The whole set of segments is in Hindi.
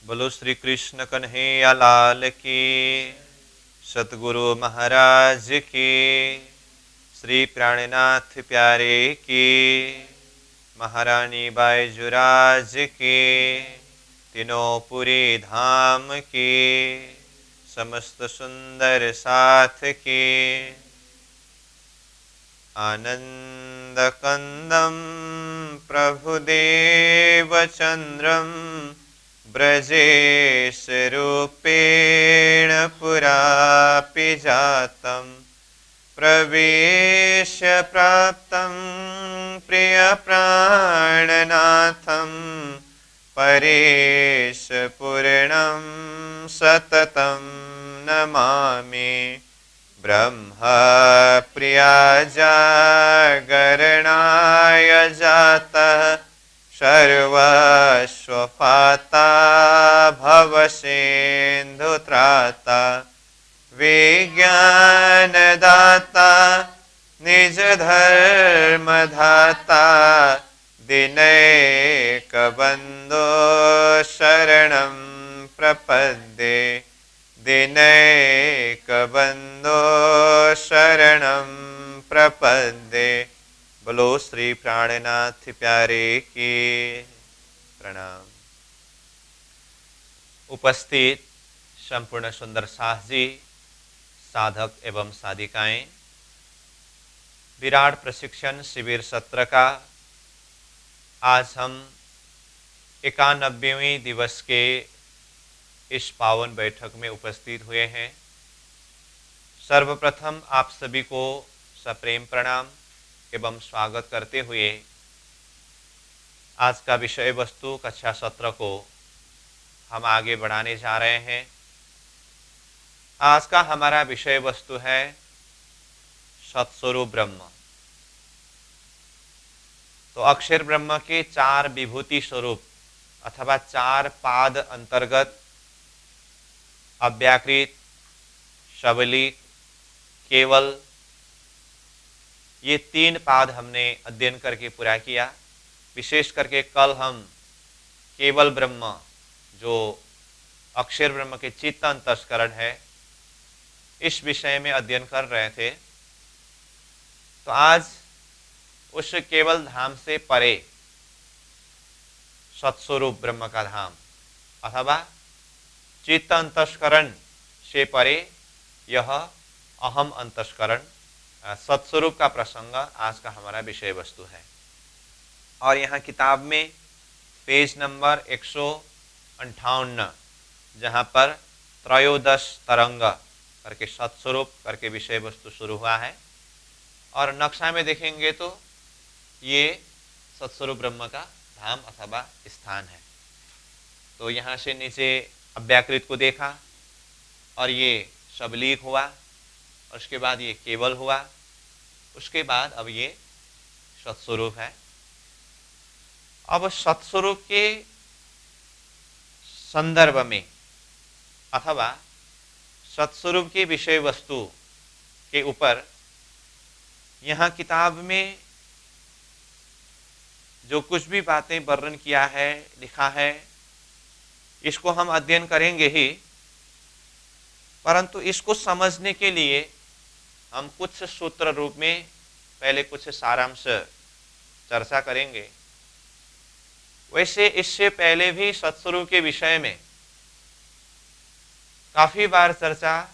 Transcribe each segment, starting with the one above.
बोलो श्री कृष्ण कन्हैया लाल की, सतगुरु महाराज की, श्री प्राणनाथ प्यारे की, महारानी बाईजुराज की, तीनों पुरी धाम की, समस्त सुंदर साथ की। आनंद कंदम प्रभुदेव चंद्रम ब्रजेश रूपेण पुरापि जातम् प्रवेश्य प्राप्तं प्रियप्राणनाथं परेश पूर्णं सततं नमामि। ब्रह्म प्रिया जागरणाय जातः सर्वस्वपाता भवसिन्धुत्राता विज्ञानदाता निज धर्मधाता दिनैकबन्धो शरणं प्रपद्ये दिनैकबन्धो शरणं प्रपद्ये। बोलो श्री प्राणनाथ प्यारे की। प्रणाम। उपस्थित संपूर्ण सुंदर सास जी, साधक एवं साधिकाएं, विराट प्रशिक्षण शिविर सत्र का आज हम 91वें दिवस के इस पावन बैठक में उपस्थित हुए हैं। सर्वप्रथम आप सभी को सप्रेम प्रणाम एवं स्वागत करते हुए आज का विषय वस्तु कक्षा सत्र को हम आगे बढ़ाने जा रहे हैं। आज का हमारा विषय वस्तु है सत्स्वरूप ब्रह्म। तो अक्षर ब्रह्म के 4 विभूति स्वरूप अथवा 4 पाद अंतर्गत अव्याकृत, शबलिक, केवल, ये 3 पाद हमने अध्ययन करके पूरा किया। विशेष करके कल हम केवल ब्रह्म जो अक्षर ब्रह्म के चित्त अंतस्करण है इस विषय में अध्ययन कर रहे थे। तो आज उस केवल धाम से परे सत्स्वरूप ब्रह्म का धाम अथवा चित्त अंतस्करण से परे यह अहम अंतस्करण सत्स्वरूप का प्रसंग आज का हमारा विषय वस्तु है। और यहाँ किताब में पेज नंबर 158 जहाँ पर त्रयोदश तरंग करके सत्स्वरूप करके विषय वस्तु शुरू हुआ है और नक्शा में देखेंगे तो ये सत्स्वरूप ब्रह्म का धाम अथवा स्थान है। तो यहाँ से नीचे अव्याकृत को देखा और ये शबलीक हुआ और उसके बाद ये केवल हुआ, उसके बाद अब ये सत्स्वरूप है। अब सत्स्वरूप के संदर्भ में अथवा सत्स्वरूप के विषय वस्तु के ऊपर यहाँ किताब में जो कुछ भी बातें वर्णन किया है, लिखा है, इसको हम अध्ययन करेंगे ही, परंतु इसको समझने के लिए हम कुछ सूत्र रूप में पहले कुछ सारांश चर्चा करेंगे। वैसे इससे पहले भी सत्स्वरूप के विषय में काफी बार चर्चा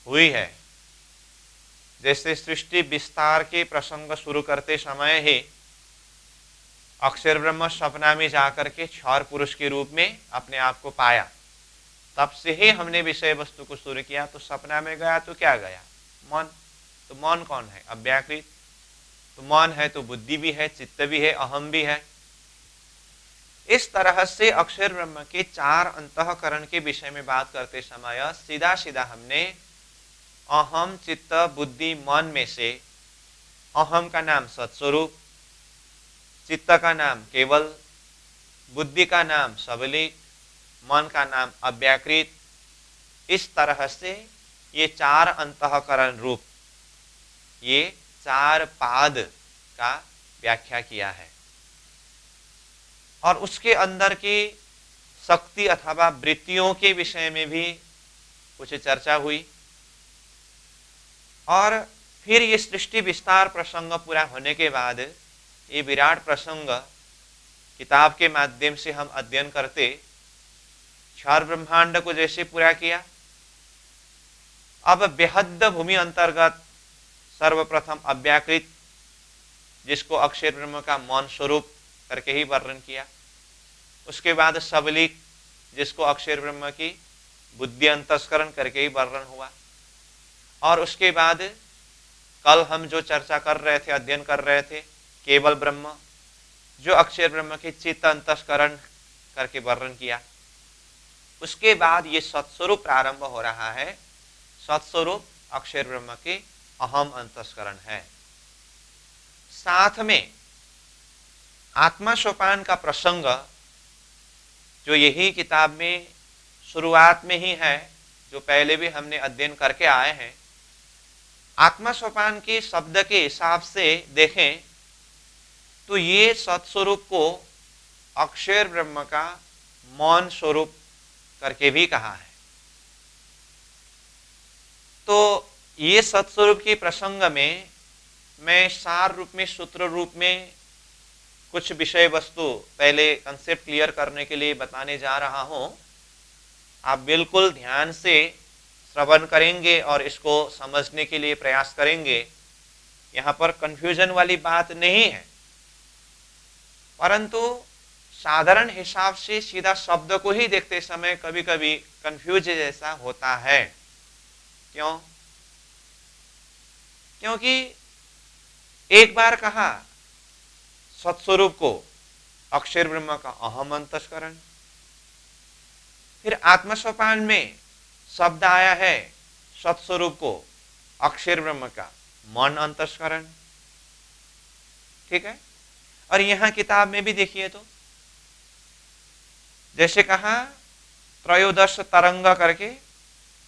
हुई है। जैसे सृष्टि विस्तार के प्रसंग शुरू करते समय ही अक्षर ब्रह्म सपना में जाकर के क्षौर पुरुष के रूप में अपने आप को पाया, तब से ही हमने विषय वस्तु को शुरू किया। तो सपना में गया तो क्या गया? मन। तो मन कौन है? अव्याकृत। तो मन है तो बुद्धि भी है, चित्त भी है, अहम भी है। इस तरह से अक्षर ब्रह्म के 4 अंतःकरण के विषय में बात करते समय सीधा सीधा हमने अहम, चित्त, बुद्धि, मन में से अहम का नाम सत्स्वरूप, चित्त का नाम केवल, बुद्धि का नाम सबलिक, मन का नाम अव्याकृत, इस तरह से ये 4 अंतःकरण रूप, ये 4 पाद का व्याख्या किया है। और उसके अंदर की शक्ति अथवा वृत्तियों के विषय में भी कुछ चर्चा हुई। और फिर ये सृष्टि विस्तार प्रसंग पूरा होने के बाद ये विराट प्रसंग किताब के माध्यम से हम अध्ययन करते क्षर ब्रह्मांड को जैसे पूरा किया, अब बेहद भूमि अंतर्गत सर्वप्रथम अव्याकृत, जिसको अक्षर ब्रह्म का मौन स्वरूप करके ही वर्णन किया। उसके बाद सबलिक, जिसको अक्षर ब्रह्म की बुद्धि अंतस्करण करके ही वर्णन हुआ। और उसके बाद कल हम जो चर्चा कर रहे थे, अध्ययन कर रहे थे, केवल ब्रह्म, जो अक्षर ब्रह्म की चित्त अंतस्करण करके वर्णन किया। उसके बाद ये सत्स्वरूप प्रारंभ हो रहा है। सत्स्वरूप अक्षर ब्रह्म के अहम अंतस्करण है। साथ में आत्मा सोपान का प्रसंग, जो यही किताब में शुरुआत में ही है, जो पहले भी हमने अध्ययन करके आए हैं। आत्मा सोपान के शब्द के हिसाब से देखें तो ये सत्स्वरूप को अक्षर ब्रह्म का मौन स्वरूप करके भी कहा है। तो ये सत्स्वरूप के प्रसंग में मैं सार रूप में, सूत्र रूप में कुछ विषय वस्तु पहले कंसेप्ट क्लियर करने के लिए बताने जा रहा हूं। आप बिल्कुल ध्यान से श्रवण करेंगे और इसको समझने के लिए प्रयास करेंगे। यहाँ पर कंफ्यूजन वाली बात नहीं है, परंतु साधारण हिसाब से सीधा शब्द को ही देखते समय कभी कभी कंफ्यूज जैसा होता है। क्यों? क्योंकि एक बार कहा सत्स्वरूप को अक्षर ब्रह्म का अहम अंतस्करण, फिर आत्मसोपान में शब्द आया है सत्स्वरूप को अक्षर ब्रह्म का मौन अंतस्करण। ठीक है। और यहां किताब में भी देखिए तो जैसे कहा त्रयोदश तरंग करके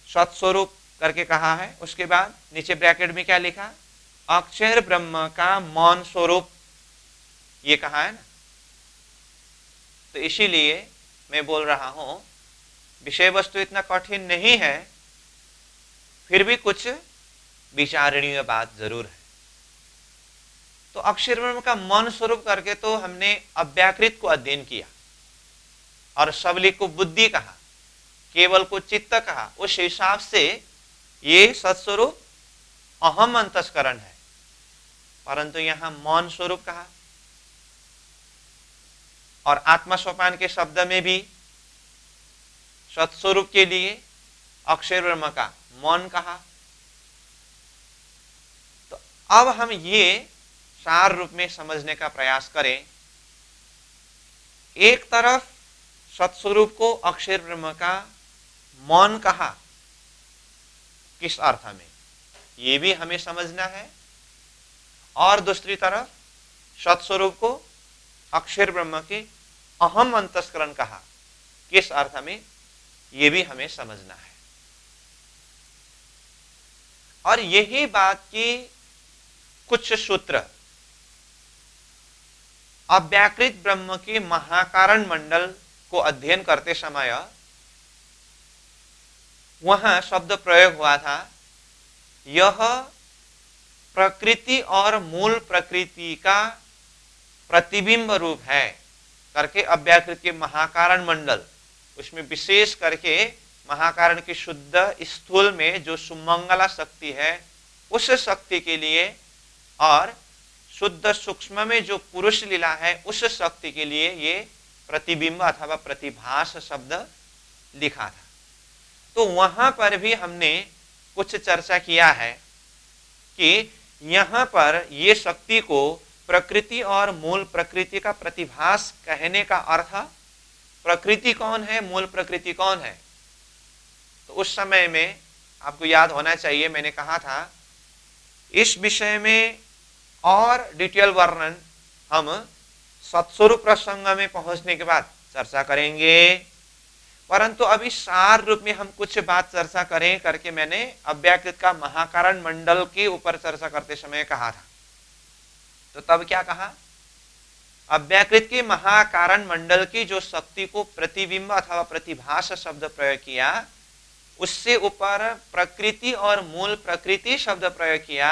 सत्स्वरूप करके कहा है, उसके बाद नीचे ब्रैकेट में क्या लिखा, अक्षर ब्रह्म का मौन स्वरूप, ये कहा है ना। तो इसीलिए मैं बोल रहा हूं विषय वस्तु इतना कठिन नहीं है, फिर भी कुछ विचारणीय बात जरूर है। तो अक्षर ब्रह्म का मौन स्वरूप करके तो हमने अव्याकृत को अध्ययन किया और सबलिक को बुद्धि कहा, केवल को चित्त कहा। उस हिसाब से ये सत्स्वरूप अहम अंतस्करण है, परंतु यहां मौन स्वरूप कहा। और आत्मा सोपान के शब्द में भी सत्स्वरूप के लिए अक्षर ब्रह्म का मौन कहा। तो अब हम ये सार रूप में समझने का प्रयास करें। एक तरफ सत्स्वरूप को अक्षर ब्रह्म का मौन कहा, किस अर्थ में, ये भी हमें समझना है। और दूसरी तरफ सत्स्वरूप को अक्षर ब्रह्म के अहम अंतस्करण कहा, किस अर्थ में, ये भी हमें समझना है। और यही बात की कुछ सूत्र अव्याकृत ब्रह्म के महाकारण मंडल को अध्ययन करते समय वहां शब्द प्रयोग हुआ था, यह प्रकृति और मूल प्रकृति का प्रतिबिंब रूप है करके अव्याकृत के महाकारण मंडल, उसमें विशेष करके महाकारण की शुद्ध स्थूल में जो सुमंगला शक्ति है उस शक्ति के लिए, और शुद्ध सूक्ष्म में जो पुरुष लीला है उस शक्ति के लिए ये प्रतिबिंब अथवा प्रतिभास शब्द लिखा था। तो वहां पर भी हमने कुछ चर्चा किया है कि यहां पर ये शक्ति को प्रकृति और मूल प्रकृति का प्रतिभास कहने का अर्थ, प्रकृति कौन है, मूल प्रकृति कौन है। तो उस समय में आपको याद होना चाहिए, मैंने कहा था इस विषय में और डिटेल वर्णन हम सत्स्वरूप प्रसंग में पहुंचने के बाद चर्चा करेंगे, परंतु अभी सार रूप में हम कुछ बात चर्चा करें करके मैंने अव्याकृत का महाकारण मंडल के ऊपर चर्चा करते समय कहा था। तो तब क्या कहा, अव्याकृत के महाकारण मंडल की जो शक्ति को प्रतिबिंब अथवा प्रतिभास शब्द प्रयोग किया, उससे ऊपर प्रकृति और मूल प्रकृति शब्द प्रयोग किया,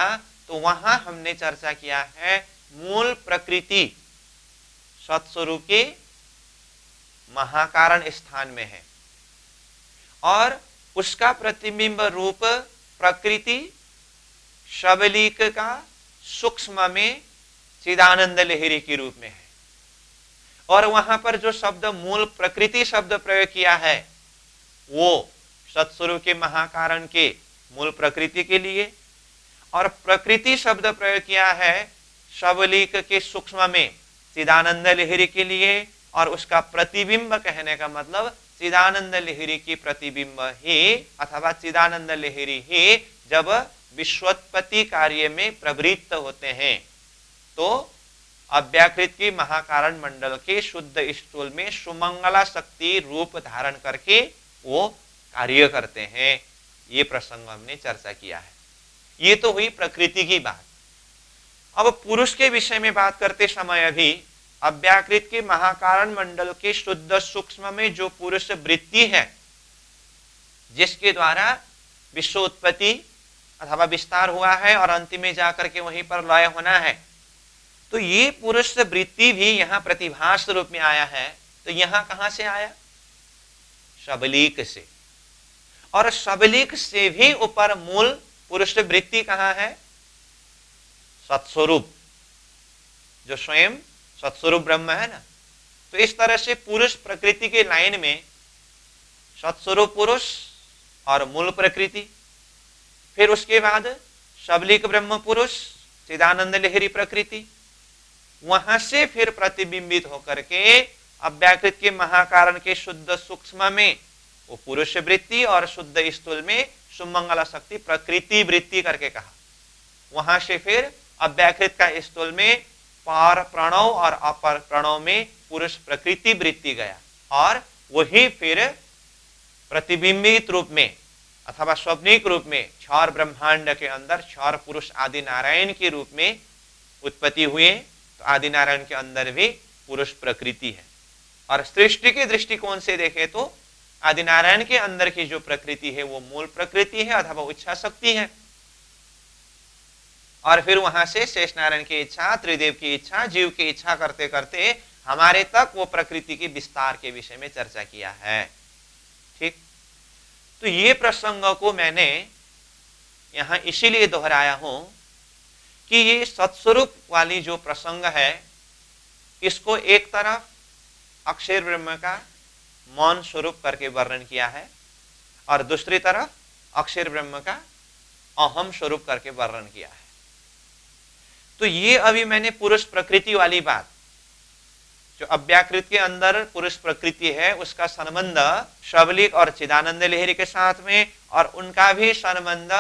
तो वहां हमने चर्चा किया है मूल प्रकृति सत्स्वरूप के महाकारण स्थान में है और उसका प्रतिबिंब रूप प्रकृति शबलीक का सूक्ष्म में चिदानंद लहरी के रूप में है। और वहां पर जो शब्द मूल प्रकृति शब्द प्रयोग किया है वो सत्स्वरूप के महाकारण के मूल प्रकृति के लिए, और प्रकृति शब्द प्रयोग किया है शबलीक के सूक्ष्म में चिदानंद लहरी के लिए, और उसका प्रतिबिंब कहने का मतलब चिदानंद लहरी की प्रतिबिंब ही अथवा चिदानंद लहरी ही जब विश्वोत्पत्ति कार्य में प्रवृत्त होते हैं तो अव्याकृत की महाकारण मंडल के शुद्ध स्थूल में सुमंगला शक्ति रूप धारण करके वो कार्य करते हैं। ये प्रसंग हमने चर्चा किया है। ये तो हुई प्रकृति की बात। अब पुरुष के विषय में बात करते समय भी अव्याकृत के महाकारण मंडल के शुद्ध सूक्ष्म में जो पुरुष वृत्ति है जिसके द्वारा विश्व उत्पत्ति अथवा विस्तार हुआ है और अंतिम में जाकर के वहीं पर लय होना है, तो ये पुरुष वृत्ति भी यहाँ प्रतिभास रूप में आया है। तो यहाँ कहां से आया? शबलीक से। और शबलीक से भी ऊपर मूल पुरुष वृत्ति कहां है? सत्स्वरूप, जो स्वयं सत्स्वरूप ब्रह्म है ना। तो इस तरह से पुरुष प्रकृति के लाइन में सत्स्वरूप पुरुष और मूल प्रकृति, फिर उसके बाद शबलीक ब्रह्म पुरुष चिदानंद लहरी प्रकृति, वहां से फिर प्रतिबिंबित होकर के अव्याकृत के महाकारण के शुद्ध सूक्ष्म में वो पुरुष वृत्ति और शुद्ध स्थूल में सुमंगला शक्ति प्रकृति वृत्ति करके कहा। वहां से फिर अव्याकृत का स्थूल में पर प्रणव और अपर प्रणव में पुरुष प्रकृति वृत्ति गया, और वही फिर प्रतिबिंबित रूप में अथवा स्वप्निक रूप में क्षर ब्रह्मांड के अंदर क्षर पुरुष आदि नारायण के रूप में उत्पत्ति हुए। तो आदि नारायण के अंदर भी पुरुष प्रकृति है। और सृष्टि के दृष्टिकोण से देखें तो आदि नारायण के अंदर की जो प्रकृति है वो मूल प्रकृति है अथवा इच्छा शक्ति है। और फिर वहां से शेष नारायण की इच्छा, त्रिदेव की इच्छा, जीव की इच्छा करते करते हमारे तक वो प्रकृति के विस्तार के विषय में चर्चा किया है। ठीक, तो ये प्रसंग को मैंने यहां इसीलिए दोहराया हूं कि ये सत्स्वरूप वाली जो प्रसंग है इसको एक तरफ अक्षर ब्रह्म का मौन स्वरूप करके वर्णन किया है और दूसरी तरफ अक्षर ब्रह्म का अहम स्वरूप करके वर्णन किया है। तो ये अभी मैंने पुरुष प्रकृति वाली बात, जो अव्याकृत के अंदर पुरुष प्रकृति है उसका संबंध शबलीक और चिदानंद लहरी के साथ में, और उनका भी संबंध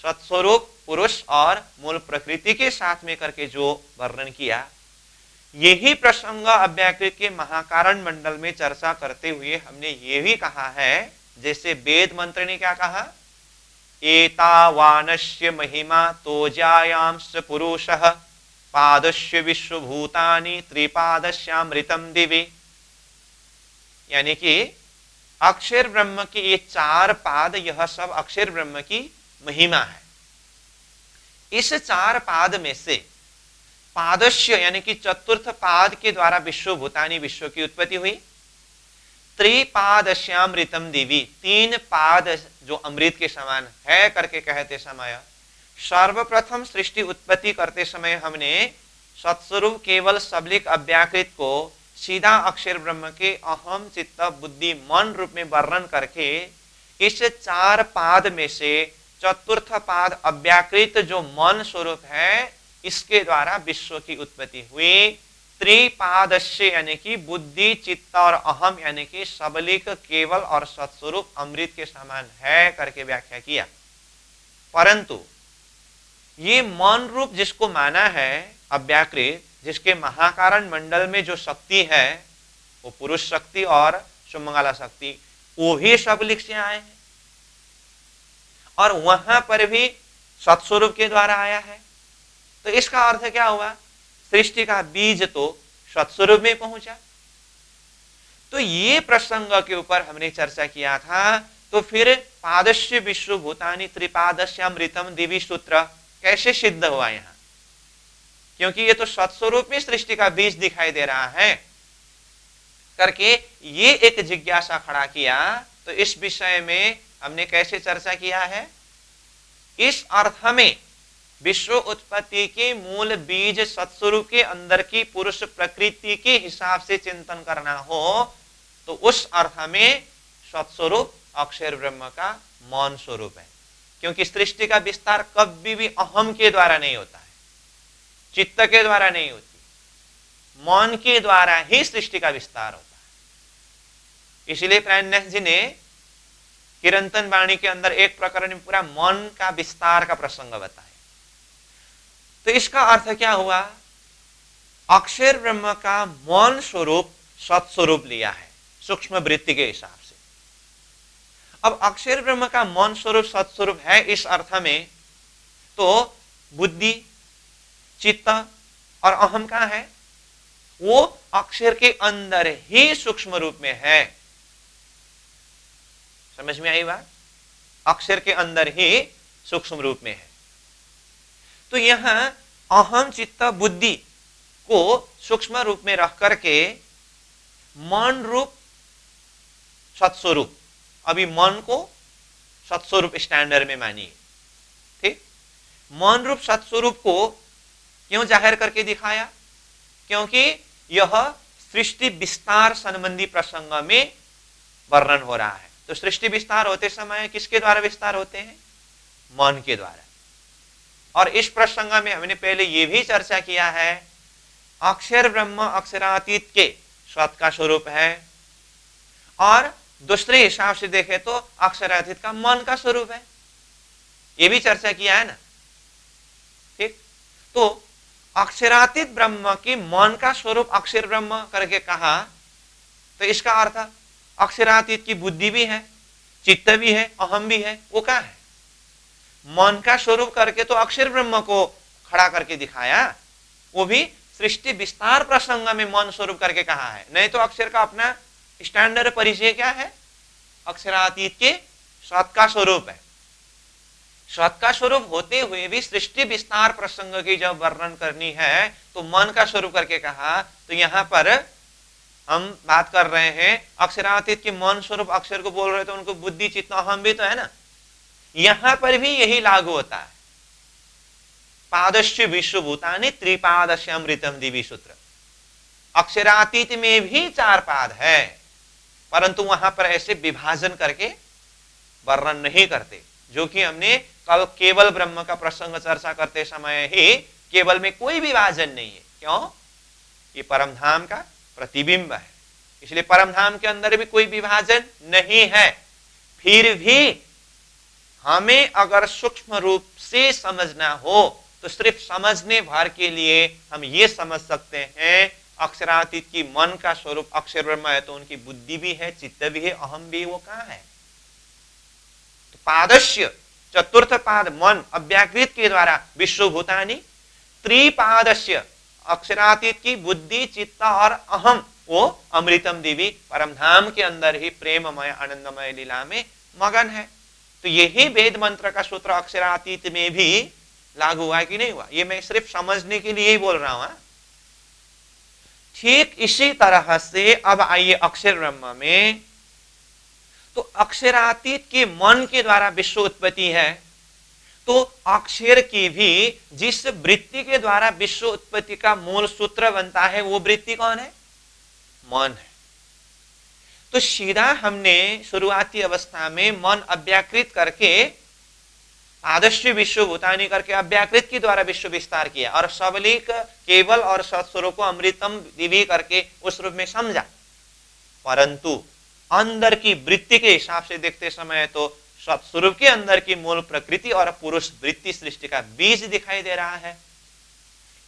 सत्स्वरूप पुरुष और मूल प्रकृति के साथ में करके जो वर्णन किया, यही प्रसंग अव्याकृत के महाकारण मंडल में चर्चा करते हुए हमने ये भी कहा है, जैसे वेद मंत्र ने क्या कहा, एतावानस्य महिमा तोजायांश पुरुषः पादस्य विश्वभूतानि त्रिपादस्यामृतम दिवि। यानी कि अक्षर ब्रह्म के ये चार पाद, यह सब अक्षर ब्रह्म की महिमा है। इस चार पाद में से पादस्य यानी कि चतुर्थ पाद के द्वारा विश्वभूतानि विश्व की उत्पत्ति हुई। त्रिपादस्यामृतम दिवि, तीन पाद जो अमृत के समान है करके कहते समय, सर्वप्रथम सृष्टि उत्पत्ति करते समय हमने सत्स्वरूप केवल सबलिक अव्याकृत को सीधा अक्षर ब्रह्म के अहम चित्त बुद्धि मन रूप में वर्णन करके इस चार पाद में से चतुर्थ पाद अव्याकृत जो मन स्वरूप है इसके द्वारा विश्व की उत्पत्ति हुई। त्रिपादस्य यानी कि बुद्धि चित्त और अहम यानी कि सबलिक केवल और सत्स्वरूप अमृत के समान है करके व्याख्या किया। परंतु ये मन रूप जिसको माना है अव्याकृत, जिसके महाकारण मंडल में जो शक्ति है वो पुरुष शक्ति और सुमंगला शक्ति, वो भी सबलिक से आए हैं और वहां पर भी सत्स्वरूप के द्वारा आया है। तो इसका अर्थ क्या हुआ, सृष्टि का बीज तो सत्स्वरूप में पहुंचा। तो ये प्रसंग के ऊपर हमने चर्चा किया था। तो फिर पादस्य विश्व भूतानि त्रिपादस्य अमृतम दिव्य सूत्र कैसे सिद्ध हुआ यहां? क्योंकि ये तो सत्स्वरूप में सृष्टि का बीज दिखाई दे रहा है करके ये एक जिज्ञासा खड़ा किया। तो इस विषय में हमने कैसे चर्चा किया है? इस अर्थ में विश्व उत्पत्ति के मूल बीज सत्स्वरूप के अंदर की पुरुष प्रकृति के हिसाब से चिंतन करना हो तो उस अर्थ में सत्स्वरूप अक्षर ब्रह्म का मौन स्वरूप है। क्योंकि सृष्टि का विस्तार कभी भी अहम के द्वारा नहीं होता है, चित्त के द्वारा नहीं होती, मौन के द्वारा ही सृष्टि का विस्तार होता है। इसलिए प्राणनाथ जी ने किरंतन वाणी के अंदर एक प्रकरण में पूरा मौन का विस्तार का प्रसंग बताया। तो इसका अर्थ क्या हुआ? अक्षर ब्रह्म का मौन स्वरूप सत्स्वरूप लिया है सूक्ष्म वृत्ति के हिसाब से। अब अक्षर ब्रह्म का मौन स्वरूप सत्स्वरूप है इस अर्थ में, तो बुद्धि, चित्त और अहम कहां है? वो अक्षर के अंदर ही सूक्ष्म रूप में है। समझ में आई बात? अक्षर के अंदर ही सूक्ष्म रूप में है। तो यहां अहम चित्त बुद्धि को सूक्ष्म रूप में रख करके मन रूप सत्स्वरूप, अभी मन को सत्स्वरूप स्टैंडर्ड में मानिए, ठीक? मन रूप सत्स्वरूप को क्यों जाहिर करके दिखाया? क्योंकि यह सृष्टि विस्तार संबंधी प्रसंग में वर्णन हो रहा है। तो सृष्टि विस्तार होते समय किसके द्वारा विस्तार होते हैं? मन के द्वारा। और इस प्रसंग में हमने पहले यह भी चर्चा किया है, अक्षर ब्रह्म अक्षरातीत के सत का स्वरूप है और दूसरे हिसाब से देखें तो अक्षरातीत का मन का स्वरूप है। यह भी चर्चा किया है ना, ठीक? तो अक्षरातीत ब्रह्म की मन का स्वरूप अक्षर ब्रह्म करके कहा, तो इसका अर्थ अक्षरातीत की बुद्धि भी है, चित्त भी है, अहम भी है। वो क्या है? मन का स्वरूप करके तो अक्षर ब्रह्म को खड़ा करके दिखाया, वो भी सृष्टि विस्तार प्रसंग में मन स्वरूप करके कहा है। नहीं तो अक्षर का अपना स्टैंडर्ड परिचय क्या है? अक्षरातीत के सत का स्वरूप है। सत का स्वरूप होते हुए भी सृष्टि विस्तार प्रसंग की जब वर्णन करनी है तो मन का स्वरूप करके कहा। तो यहां पर हम बात कर रहे हैं अक्षरातीत के मन स्वरूप अक्षर को बोल रहे तो उनको बुद्धि चित्त अहम भी तो है ना। यहां पर भी यही लागू होता है। पादस्य विश्वभूतानि त्रिपादस्य अमृतम दिव्य सूत्र। अक्षरातीत में भी 4 पाद है, परंतु वहां पर ऐसे विभाजन करके वर्णन नहीं करते, जो कि हमने कल केवल ब्रह्म का प्रसंग चर्चा करते समय ही केवल में कोई विभाजन नहीं है। क्यों? ये परमधाम का प्रतिबिंब है, इसलिए परमधाम के अंदर भी कोई विभाजन नहीं है। फिर भी हमें अगर सूक्ष्म रूप से समझना हो तो सिर्फ समझने भर के लिए हम ये समझ सकते हैं अक्षरातीत की मन का स्वरूप अक्षर ब्रह्म है, तो उनकी बुद्धि भी है, चित्त भी है, अहम भी, वो कहां है? तो पादस्य चतुर्थ पाद मन अव्याकृत के द्वारा विश्वभूतानि, त्रिपादस्य अक्षरातीत की बुद्धि चित्त और अहम, वो अमृतम देवी परमधाम के अंदर ही प्रेममय आनंदमय लीला में मगन है। तो यही वेद मंत्र का सूत्र अक्षरातीत में भी लागू हुआ कि नहीं हुआ? ये मैं सिर्फ समझने के लिए ही बोल रहा हूं। ठीक इसी तरह से अब आइए अक्षर ब्रह्म में। तो अक्षरातीत के मन के द्वारा विश्व उत्पत्ति है, तो अक्षर की भी जिस वृत्ति के द्वारा विश्व उत्पत्ति का मूल सूत्र बनता है वो वृत्ति कौन है? मन है। तो सीधा हमने शुरुआती अवस्था में मन अव्याकृत करके आदर्श विश्व भूतानि करके अव्याकृत के द्वारा विश्व विस्तार किया और सबलिक केवल और सत्स्वरूप को अमृतम दिव्य करके उस रूप में समझा। परंतु अंदर की वृत्ति के हिसाब से देखते समय तो सत्स्वरूप के अंदर की मूल प्रकृति और पुरुष वृत्ति सृष्टि का बीज दिखाई दे रहा है।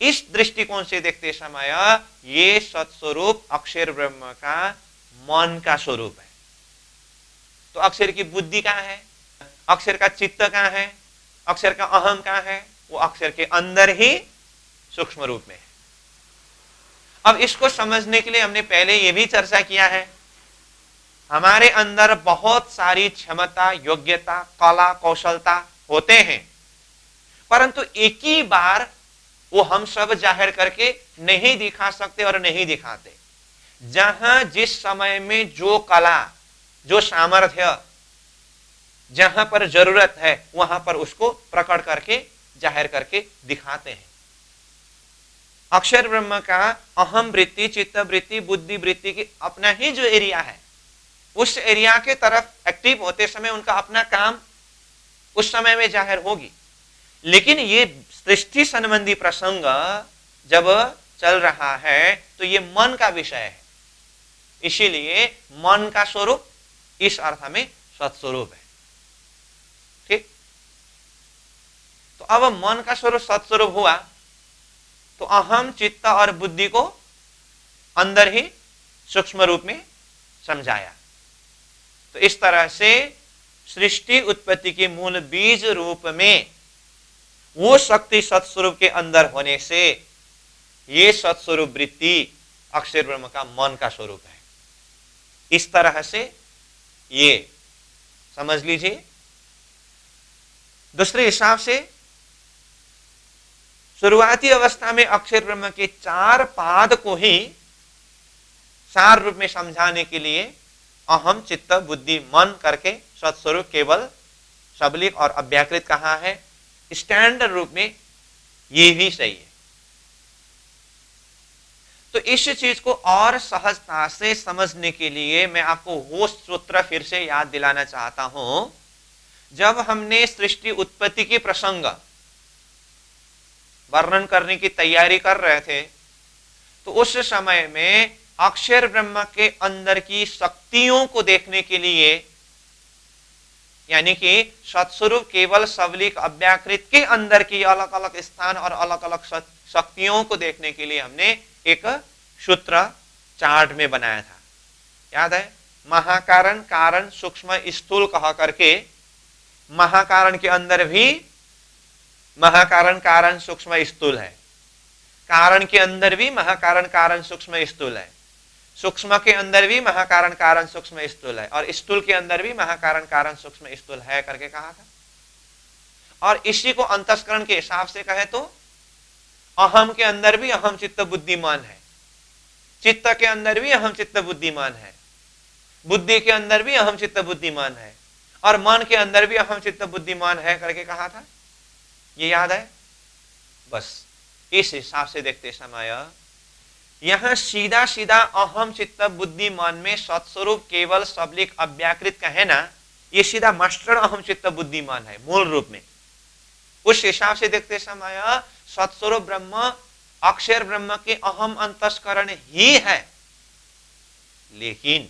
इस दृष्टिकोण से देखते समय ये सत्स्वरूप अक्षर ब्रह्म का मन का स्वरूप है। तो अक्षर की बुद्धि कहां है? अक्षर का चित्त कहां है? अक्षर का अहम कहां है? वो अक्षर के अंदर ही सूक्ष्म रूप में है। अब इसको समझने के लिए हमने पहले यह भी चर्चा किया है, हमारे अंदर बहुत सारी क्षमता, योग्यता, कला, कौशलता होते हैं, परंतु एक ही बार वो हम सब जाहिर करके नहीं दिखा सकते और नहीं दिखाते। जहां जिस समय में जो कला, जो सामर्थ्य जहां पर जरूरत है वहां पर उसको प्रकट करके जाहिर करके दिखाते हैं। अक्षर ब्रह्म का अहम वृत्ति, चित्त वृत्ति, बुद्धि वृत्ति की अपना ही जो एरिया है, उस एरिया के तरफ एक्टिव होते समय उनका अपना काम उस समय में जाहिर होगी। लेकिन ये सृष्टि संबंधी प्रसंग जब चल रहा है तो ये मन का विषय है, इसीलिए मन का स्वरूप इस अर्थ में सत्स्वरूप है। ठीक, तो अब मन का स्वरूप सत्स्वरूप हुआ तो अहम, चित्त और बुद्धि को अंदर ही सूक्ष्म रूप में समझाया। तो इस तरह से सृष्टि उत्पत्ति के मूल बीज रूप में वो शक्ति सत्स्वरूप के अंदर होने से ये सत्स्वरूप वृत्ति अक्षर ब्रह्म का मन का स्वरूप है। इस तरह से ये समझ लीजिए। दूसरे हिसाब से शुरुआती अवस्था में अक्षर ब्रह्म के 4 पाद को ही सार रूप में समझाने के लिए अहम, चित्त, बुद्धि, मन करके सत्स्वरूप केवल, सबलिक और अव्याकृत कहा है। स्टैंडर्ड रूप में ये भी सही है। तो इस चीज को और सहजता से समझने के लिए मैं आपको वो सूत्र फिर से याद दिलाना चाहता हूं। जब हमने सृष्टि उत्पत्ति के प्रसंग वर्णन करने की तैयारी कर रहे थे तो उस समय में अक्षर ब्रह्म के अंदर की शक्तियों को देखने के लिए, यानी कि सत्स्वरूप केवल, सबलिक, अव्याकृत के अंदर की अलग अलग स्थान और अलग अलग शक्तियों को देखने के लिए हमने एक सूत्र चार्ट में बनाया था, याद है? महाकारण, कारण, सूक्ष्म, स्थूल कहा करके महाकारण के अंदर भी महाकारण, कारण, सूक्ष्म, स्थूल है। कारण के अंदर भी महाकारण, कारण, सूक्ष्म, स्थूल है। सूक्ष्म के अंदर भी महाकारण, कारण, सूक्ष्म, स्थूल है। और स्थूल के अंदर भी महाकारण, कारण, सूक्ष्म, स्थूल है करके कहा था। और इसी को अंतस्करण के हिसाब से कहे तो अहम के अंदर भी अहम, चित्त, बुद्धिमान है। चित्त के अंदर भी अहम, चित्त, बुद्धिमान है। बुद्धि के अंदर भी अहम, चित्त, बुद्धिमान है। और मन के अंदर भी अहम, चित्त, बुद्धिमान है करके कहा था। ये याद है? बस इस हिसाब से देखते समय यहां सीधा सीधा अहम, चित्त, बुद्धिमान में सत्स्वरूप केवल, सबलिक, अव्याकृत कहे ना, ये सीधा मास्टर अहम, चित्त, बुद्धिमान है मूल रूप में। उस हिसाब से देखते समय सत्स्वरूप ब्रह्म अक्षर ब्रह्म के अहम अंतस्करण ही है। लेकिन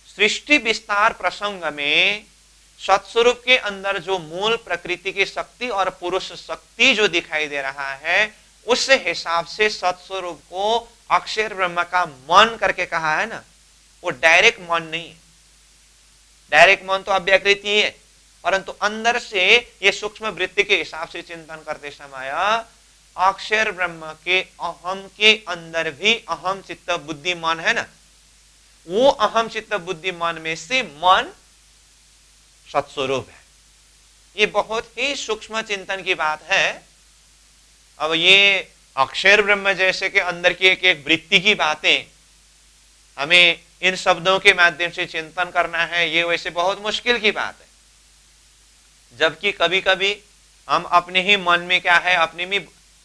सृष्टि विस्तार प्रसंग में सत्स्वरूप के अंदर जो मूल प्रकृति की शक्ति और पुरुष शक्ति जो दिखाई दे रहा है, उस हिसाब से सत्स्वरूप को अक्षर ब्रह्म का मन करके कहा है ना, वो डायरेक्ट मन नहीं है। डायरेक्ट मन तो अव्याकृत ही है, परंतु अंदर से ये सूक्ष्म वृत्ति के हिसाब से चिंतन करते समय अक्षर ब्रह्म के अहम के अंदर भी अहम, चित्त, बुद्धिमान है ना, वो अहम, चित्त, बुद्धिमान में से मन सत्स्वरूप है। ये बहुत ही सूक्ष्म चिंतन की बात है। अब ये अक्षर ब्रह्म जैसे के अंदर की एक एक वृत्ति की बातें हमें इन शब्दों के माध्यम से चिंतन करना है, ये वैसे बहुत मुश्किल की बात है। जबकि कभी कभी हम अपने ही मन में क्या है,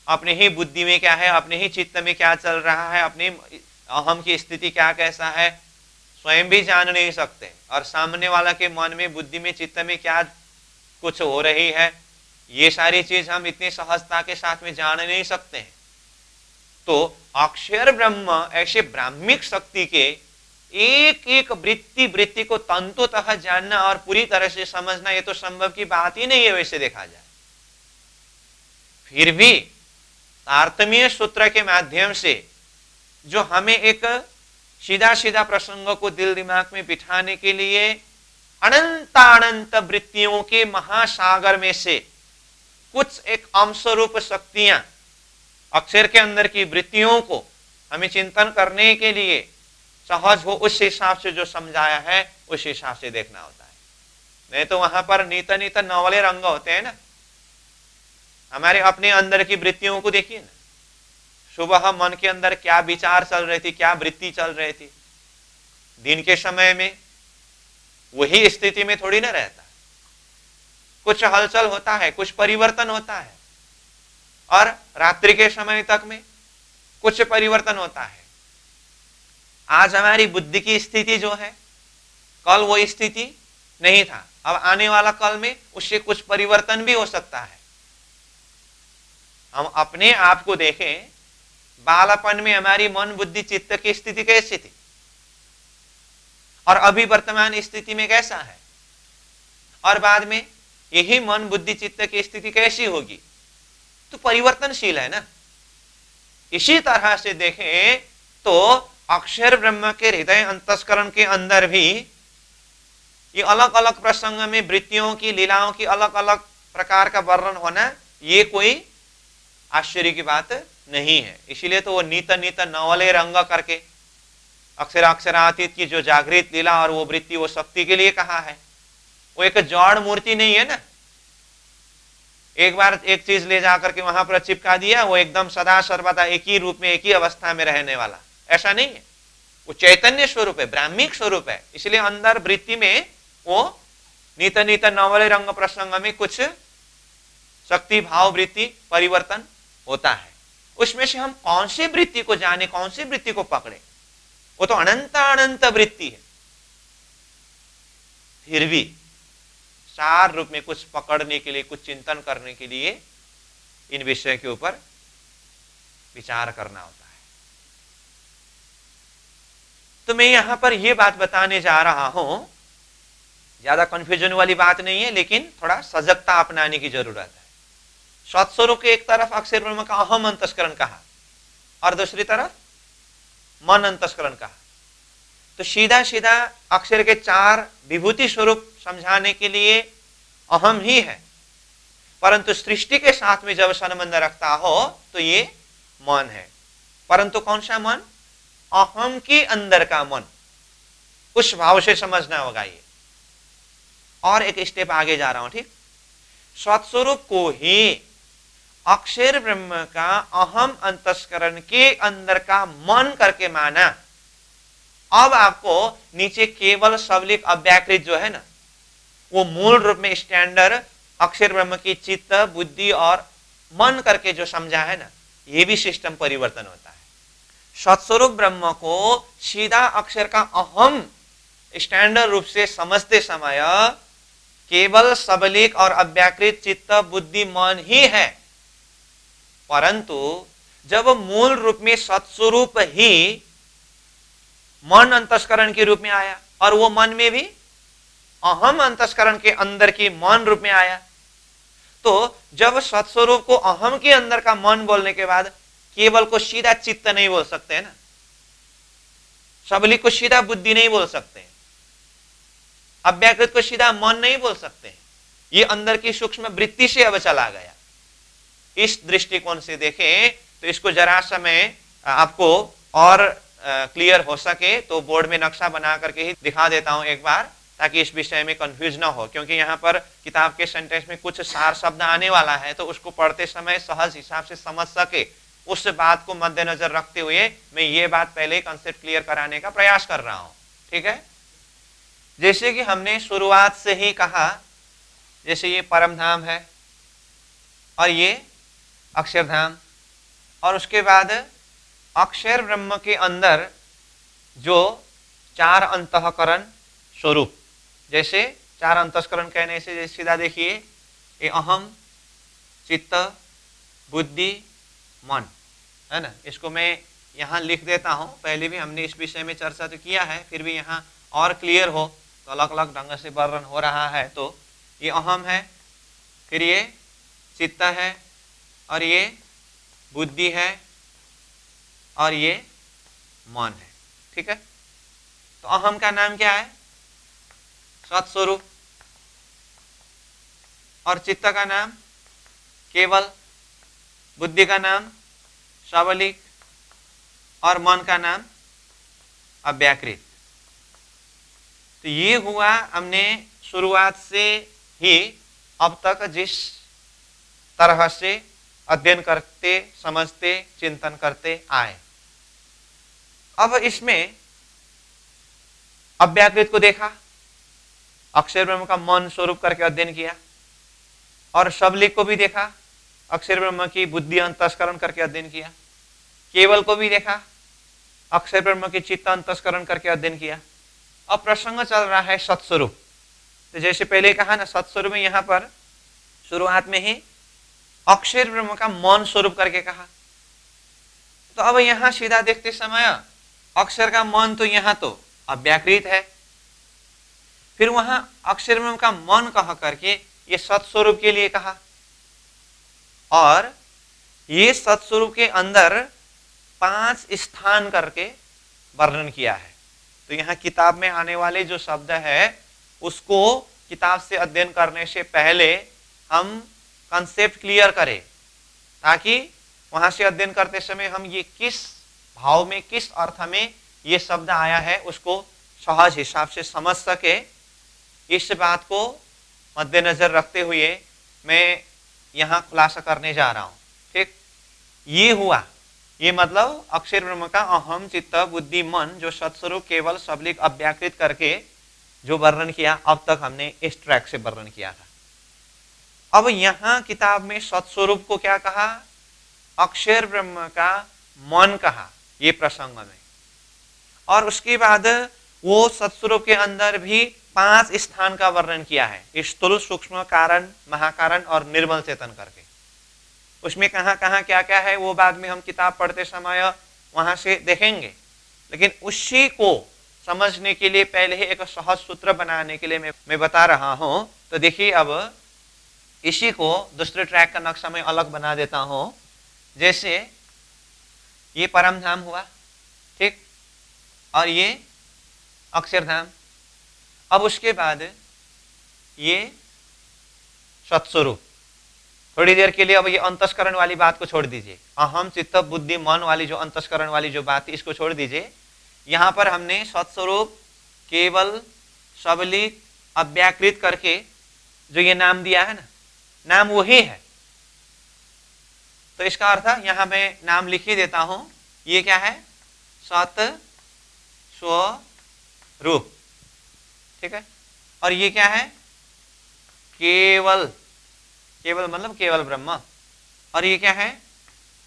अपने ही बुद्धि में क्या है, अपने ही चित्त में क्या चल रहा है, अपने अहम की स्थिति क्या कैसा है, स्वयं भी जान नहीं सकते। और सामने वाला के मन में, बुद्धि में, चित्त में क्या कुछ हो रही है, ये सारी चीज हम इतनी सहजता के साथ में जान नहीं सकते हैं। तो अक्षर ब्रह्म ऐसे ब्राह्मिक शक्ति के एक एक वृत्ति को तंतुतः जानना और पूरी तरह से समझना, ये तो संभव की बात ही नहीं है वैसे देखा जाए। फिर भी तारतम्य सूत्र के माध्यम से जो हमें एक सीधा सीधा प्रसंगों को दिल दिमाग में बिठाने के लिए अनंत वृत्तियों के महासागर में से कुछ एक अंश रूप शक्तियां अक्षर के अंदर की वृत्तियों को हमें चिंतन करने के लिए सहज हो, उस हिसाब से जो समझाया है उस हिसाब से देखना होता है। नहीं तो वहां पर नीत नीत नवले रंग होते हैं ना। हमारे अपने अंदर की वृत्तियों को देखिए ना, सुबह मन के अंदर क्या विचार चल रही थी, क्या वृत्ति चल रही थी, दिन के समय में वही स्थिति में थोड़ी ना रहता, कुछ हलचल होता है, कुछ परिवर्तन होता है, और रात्रि के समय तक में कुछ परिवर्तन होता है। आज हमारी बुद्धि की स्थिति जो है, कल वो स्थिति नहीं था, अब आने वाला कल में उससे कुछ परिवर्तन भी हो सकता है। हम अपने आप को देखें, बालपन में हमारी मन बुद्धि चित्त की स्थिति कैसी थी और अभी वर्तमान स्थिति में कैसा है, और बाद में यही मन बुद्धि चित्त की स्थिति कैसी होगी, तो परिवर्तनशील है ना। इसी तरह से देखें तो अक्षर ब्रह्म के हृदय अंतस्करण के अंदर भी ये अलग अलग प्रसंग में वृत्तियों की, लीलाओं की अलग अलग प्रकार का वर्णन होना, ये कोई आश्चर्य की बात नहीं है। इसीलिए तो वो नीत नीत नवले रंग करके अक्षर अक्षरातीत की जो जागृत लीला और वो वृत्ति, वो शक्ति के लिए कहा है। वो एक जड़ मूर्ति नहीं है ना, एक बार एक चीज ले जाकर के वहां पर चिपका दिया, वो एकदम सदा सर्वदा एक ही रूप में, एक ही अवस्था में रहने वाला, ऐसा नहीं है। वो चैतन्य स्वरूप है, ब्राह्मिक स्वरूप है। इसलिए अंदर वृत्ति में वो नीत नीत नवले रंग प्रसंग में कुछ शक्ति भाव वृत्ति परिवर्तन होता है। उसमें से हम कौन सी वृत्ति को जाने, कौन सी वृत्ति को पकड़े, वो तो अनंत अनंत वृत्ति है। फिर भी सार रूप में कुछ पकड़ने के लिए, कुछ चिंतन करने के लिए इन विषय के ऊपर विचार करना होता है। तो मैं यहां पर यह बात बताने जा रहा हूं, ज्यादा कंफ्यूजन वाली बात नहीं है, लेकिन थोड़ा सजगता अपनाने की जरूरत है। सत्स्वरूप के एक तरफ अक्षर ब्रह्म का अहम अंतस्करण कहा और दूसरी तरफ मन अंतस्करण कहा, तो सीधा सीधा अक्षर के चार विभूति स्वरूप समझाने के लिए अहम ही है, परंतु सृष्टि के साथ में जब संबंध रखता हो तो ये मन है। परंतु कौन सा मन? अहम के अंदर का मन, उस भाव से समझना होगा ये। और एक स्टेप आगे जा रहा हूं, ठीक। सत्स्वरूप को ही अक्षर ब्रह्म का अहम अंतस्करण के अंदर का मन करके माना। अब आपको नीचे केवल सबलिक अव्याकृत जो है ना, वो मूल रूप में स्टैंडर्ड अक्षर ब्रह्म की चित्त बुद्धि और मन करके जो समझा है ना, ये भी सिस्टम परिवर्तन होता है। सत्स्वरूप ब्रह्म को सीधा अक्षर का अहम स्टैंडर्ड रूप से समझते समय केवल सबलिक और अव्याकृत चित्त बुद्धि मन ही है, परंतु जब मूल रूप में सत्स्वरूप ही मन अंतस्करण के रूप में आया और वो मन में भी अहम अंतस्करण के अंदर की मन रूप में आया, तो जब सत्स्वरूप को अहम के अंदर का मन बोलने के बाद केवल को सीधा चित्त नहीं बोल सकते ना, सबलिक को सीधा बुद्धि नहीं बोल सकते, अव्याकृत को सीधा मन नहीं बोल सकते, ये अंदर की सूक्ष्म वृत्ति से अब चला गया। इस दृष्टिकोण से देखें तो इसको जरा सा मैं आपको और क्लियर हो सके तो बोर्ड में नक्शा बना करके ही दिखा देता हूं एक बार, ताकि इस विषय में कंफ्यूज ना हो, क्योंकि यहाँ पर किताब के सेंटेंस में कुछ सार शब्द आने वाला है, तो उसको पढ़ते समय सहज हिसाब से समझ सके, उस बात को मद्देनजर रखते हुए मैं ये बात पहले ही कंसेप्ट क्लियर कराने का प्रयास कर रहा हूं, ठीक है। जैसे कि हमने शुरुआत से ही कहा, जैसे ये परम धाम है और ये अक्षरधाम, और उसके बाद अक्षर ब्रह्म के अंदर जो चार अंतःकरण स्वरूप, जैसे चार अंतःकरण कहने से जैसे सीधा देखिए ये अहम चित्त बुद्धि मन है ना, इसको मैं यहाँ लिख देता हूँ। पहले भी हमने इस विषय में चर्चा तो किया है, फिर भी यहाँ और क्लियर हो तो अलग अलग ढंग से वर्णन हो रहा है। तो ये अहम है, फिर ये चित्त है, और ये बुद्धि है, और ये मन है, ठीक है। तो अहम का नाम क्या है? सत्स्वरूप, और चित्त का नाम केवल, बुद्धि का नाम सबलिक, और मन का नाम अव्याकृत। तो ये हुआ हमने शुरुआत से ही अब तक जिस तरह से अध्ययन करते, समझते, चिंतन करते आए। अब इसमें अव्याकृत को देखा, अक्षर ब्रह्म का मौन स्वरूप करके अध्ययन किया, और शबलिक को भी देखा, अक्षर ब्रह्म की बुद्धि अंतस्करण करके अध्ययन किया, केवल को भी देखा, अक्षर ब्रह्म की चित्त अंतस्करण करके अध्ययन किया। अब प्रसंग चल रहा है सत्स्वरूप। तो जैसे पहले कहा ना, सत्स्वरूप में यहां पर शुरुआत में ही अक्षर ब्रह्म का मौन स्वरूप करके कहा। तो अब यहां सीधा देखते समय अक्षर का मौन तो यहां तो अव्याकृत है, फिर वहां अक्षर ब्रह्म का मौन कह करके ये सत्स्वरूप के लिए कहा, और ये सत्स्वरूप के अंदर 5 स्थान करके वर्णन किया है। तो यहाँ किताब में आने वाले जो शब्द है उसको किताब से अध्ययन करने से पहले हम कंसेप्ट क्लियर करें, ताकि वहां से अध्ययन करते समय हम ये किस भाव में, किस अर्थ में ये शब्द आया है उसको सहज हिसाब से समझ सके। इस बात को मद्देनजर रखते हुए मैं यहाँ खुलासा करने जा रहा हूँ। ठीक, ये हुआ, ये मतलब अक्षर ब्रह्म का अहम, चित्त, बुद्धि, मन जो सत्स्वरूप केवल सबलिक अव्याकृत करके जो वर्णन किया, अब तक हमने इस ट्रैक से वर्णन किया था। अब यहां किताब में सत्स्वरूप को क्या कहा? अक्षर ब्रह्म का मन कहा ये प्रसंग में, और उसके बाद वो सत्स्वरूप के अंदर भी 5 स्थान का वर्णन किया है, स्थूल, सूक्ष्म, कारण, महाकारण और निर्मल चेतन करके। उसमें कहाँ कहाँ क्या क्या है वो बाद में हम किताब पढ़ते समय वहां से देखेंगे, लेकिन उसी को समझने के लिए पहले ही एक सहज सूत्र बनाने के लिए मैं बता रहा हूं। तो देखिए, अब इसी को दूसरे ट्रैक का नक्शा मैं अलग बना देता हूं। जैसे ये परम धाम हुआ, ठीक, और ये अक्षरधाम। अब उसके बाद ये सत्स्वरूप। थोड़ी देर के लिए अब ये अंतस्करण वाली बात को छोड़ दीजिए, अहम, चित्त, बुद्धि, मन वाली जो अंतस्करण वाली जो बात है इसको छोड़ दीजिए। यहां पर हमने सत्स्वरूप, केवल, सबलिक, अव्याकृत करके जो ये नाम दिया है ना, नाम वही है। तो इसका अर्थ यहां मैं नाम लिख ही देता हूं। ये क्या है? सत स्वरूप, ठीक है। और ये क्या है? केवल, केवल मतलब केवल ब्रह्म। और ये क्या है?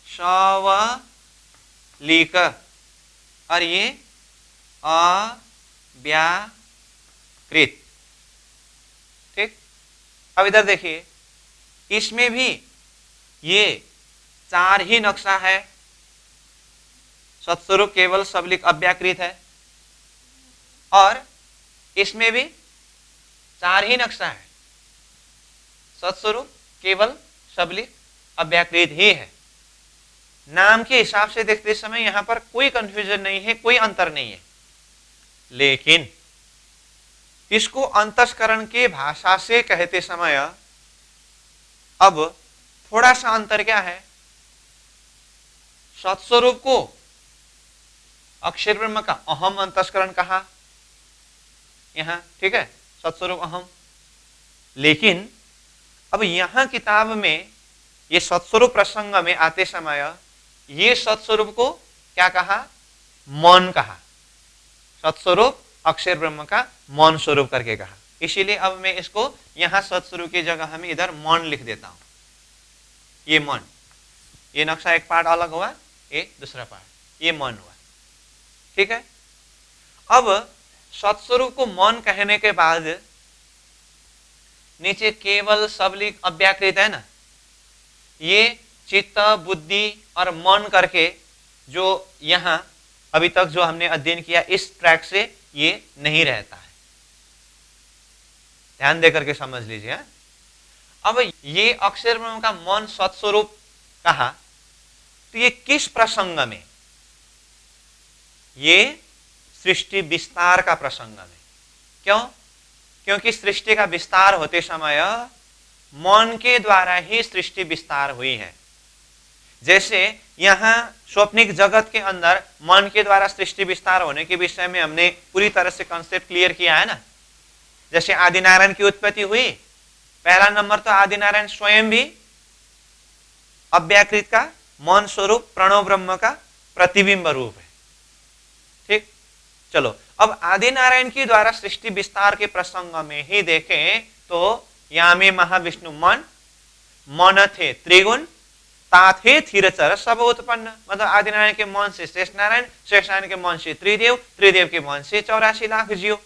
सवलिक, और ये अव्याकृत, ठीक। अब इधर देखिए, इसमें भी ये 4 ही नक्शा है। सत्स्वरूप, केवल, सबलिक, अव्याकृत है, और इसमें भी 4 ही नक्शा है। सत्स्वरूप, केवल, सबलिक, अव्याकृत ही है। नाम के हिसाब से देखते समय यहां पर कोई कंफ्यूजन नहीं है, कोई अंतर नहीं है, लेकिन इसको अंतस्करण के भाषा से कहते समय अब थोड़ा सा अंतर क्या है? सत्स्वरूप को अक्षर ब्रह्म का अहम अंतस्करण कहा यहां, ठीक है, सत्स्वरूप अहम। लेकिन अब यहां किताब में ये सत्स्वरूप प्रसंग में आते समय ये सत्स्वरूप को क्या कहा? मौन कहा। सत्स्वरूप अक्षर ब्रह्म का मौन स्वरूप करके कहा। इसीलिए अब मैं इसको यहां सत्स्वरूप की जगह हमें इधर मौन लिख देता हूं। ये मौन, ये नक्शा एक पार्ट अलग हुआ, ये दूसरा पार्ट, ये मौन हुआ, ठीक है। अब सत्स्वरूप को मौन कहने के बाद नीचे केवल, सबलिक, अव्याकृत है ना, ये चित्त, बुद्धि और मन करके जो यहां अभी तक जो हमने अध्ययन किया इस ट्रैक से ये नहीं रहता है। ध्यान देकर के समझ लीजिए। अब ये अक्षर ब्रह्म का मौन सत्स्वरूप कहा, तो ये किस प्रसंग में? ये सृष्टि विस्तार का प्रसंग में। क्यों? क्योंकि सृष्टि का विस्तार होते समय मौन के द्वारा ही सृष्टि विस्तार हुई है। जैसे यहाँ स्वप्निक जगत के अंदर मन के द्वारा सृष्टि विस्तार होने के विषय में हमने पूरी तरह से कॉन्सेप्ट क्लियर किया है ना। जैसे आदिनारायण की उत्पत्ति हुई, पहला नंबर तो आदिनारायण स्वयं भी अव्याकृत का मौन स्वरूप प्रणव ब्रह्म का प्रतिबिंब रूप है। ठीक, चलो अब आदिनारायण की द्वारा सृष्टि विस्तार के प्रसंग में ही देखें तो यामे महाविष्णु मन, मन थे त्रिगुण, ताथे थिरचर सब उत्पन्न। मतलब आदिनारायण के मन से शेष नारायण, शेष नारायण के मन से त्रिदेव, त्रिदेव के मन से 84 लाख जीव।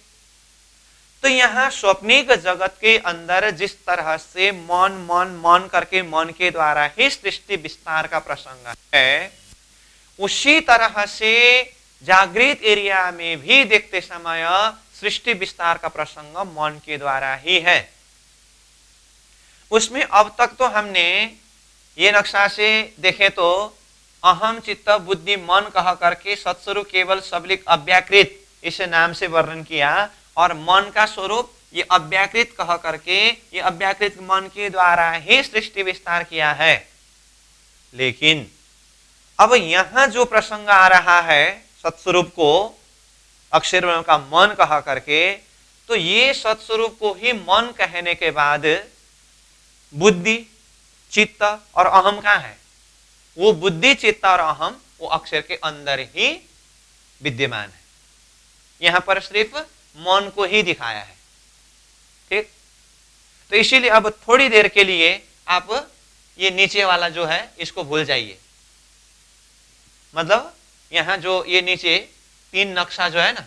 तो यहाँ स्वप्निक जगत के अंदर जिस तरह से मन मन मन करके मन के द्वारा ही सृष्टि विस्तार का प्रसंग है, उसी तरह से जागृत एरिया में भी देखते समय सृष्टि विस्तार का प्रसंग मन के द्वारा ही है। उसमें अब तक तो हमने ये नक्शा से देखें तो अहम चित्त बुद्धि मन कह करके सत्स्वरूप केवल सबलिक अव्याकृत इस नाम से वर्णन किया, और मन का स्वरूप ये अव्याकृत कह करके ये अव्याकृत मन के द्वारा ही सृष्टि विस्तार किया है। लेकिन अब यहां जो प्रसंग आ रहा है सत्स्वरूप को अक्षर ब्रह्म का मन कहा करके, तो ये सत्स्वरूप को ही मन कहने के बाद बुद्धि चित्त और अहम कहाँ है? वो बुद्धि चित्त और अहम वो अक्षर के अंदर ही विद्यमान है। यहां पर सिर्फ मन को ही दिखाया है। ठीक, तो इसीलिए अब थोड़ी देर के लिए आप ये नीचे वाला जो है इसको भूल जाइए। मतलब यहां जो ये नीचे 3 नक्शा जो है ना,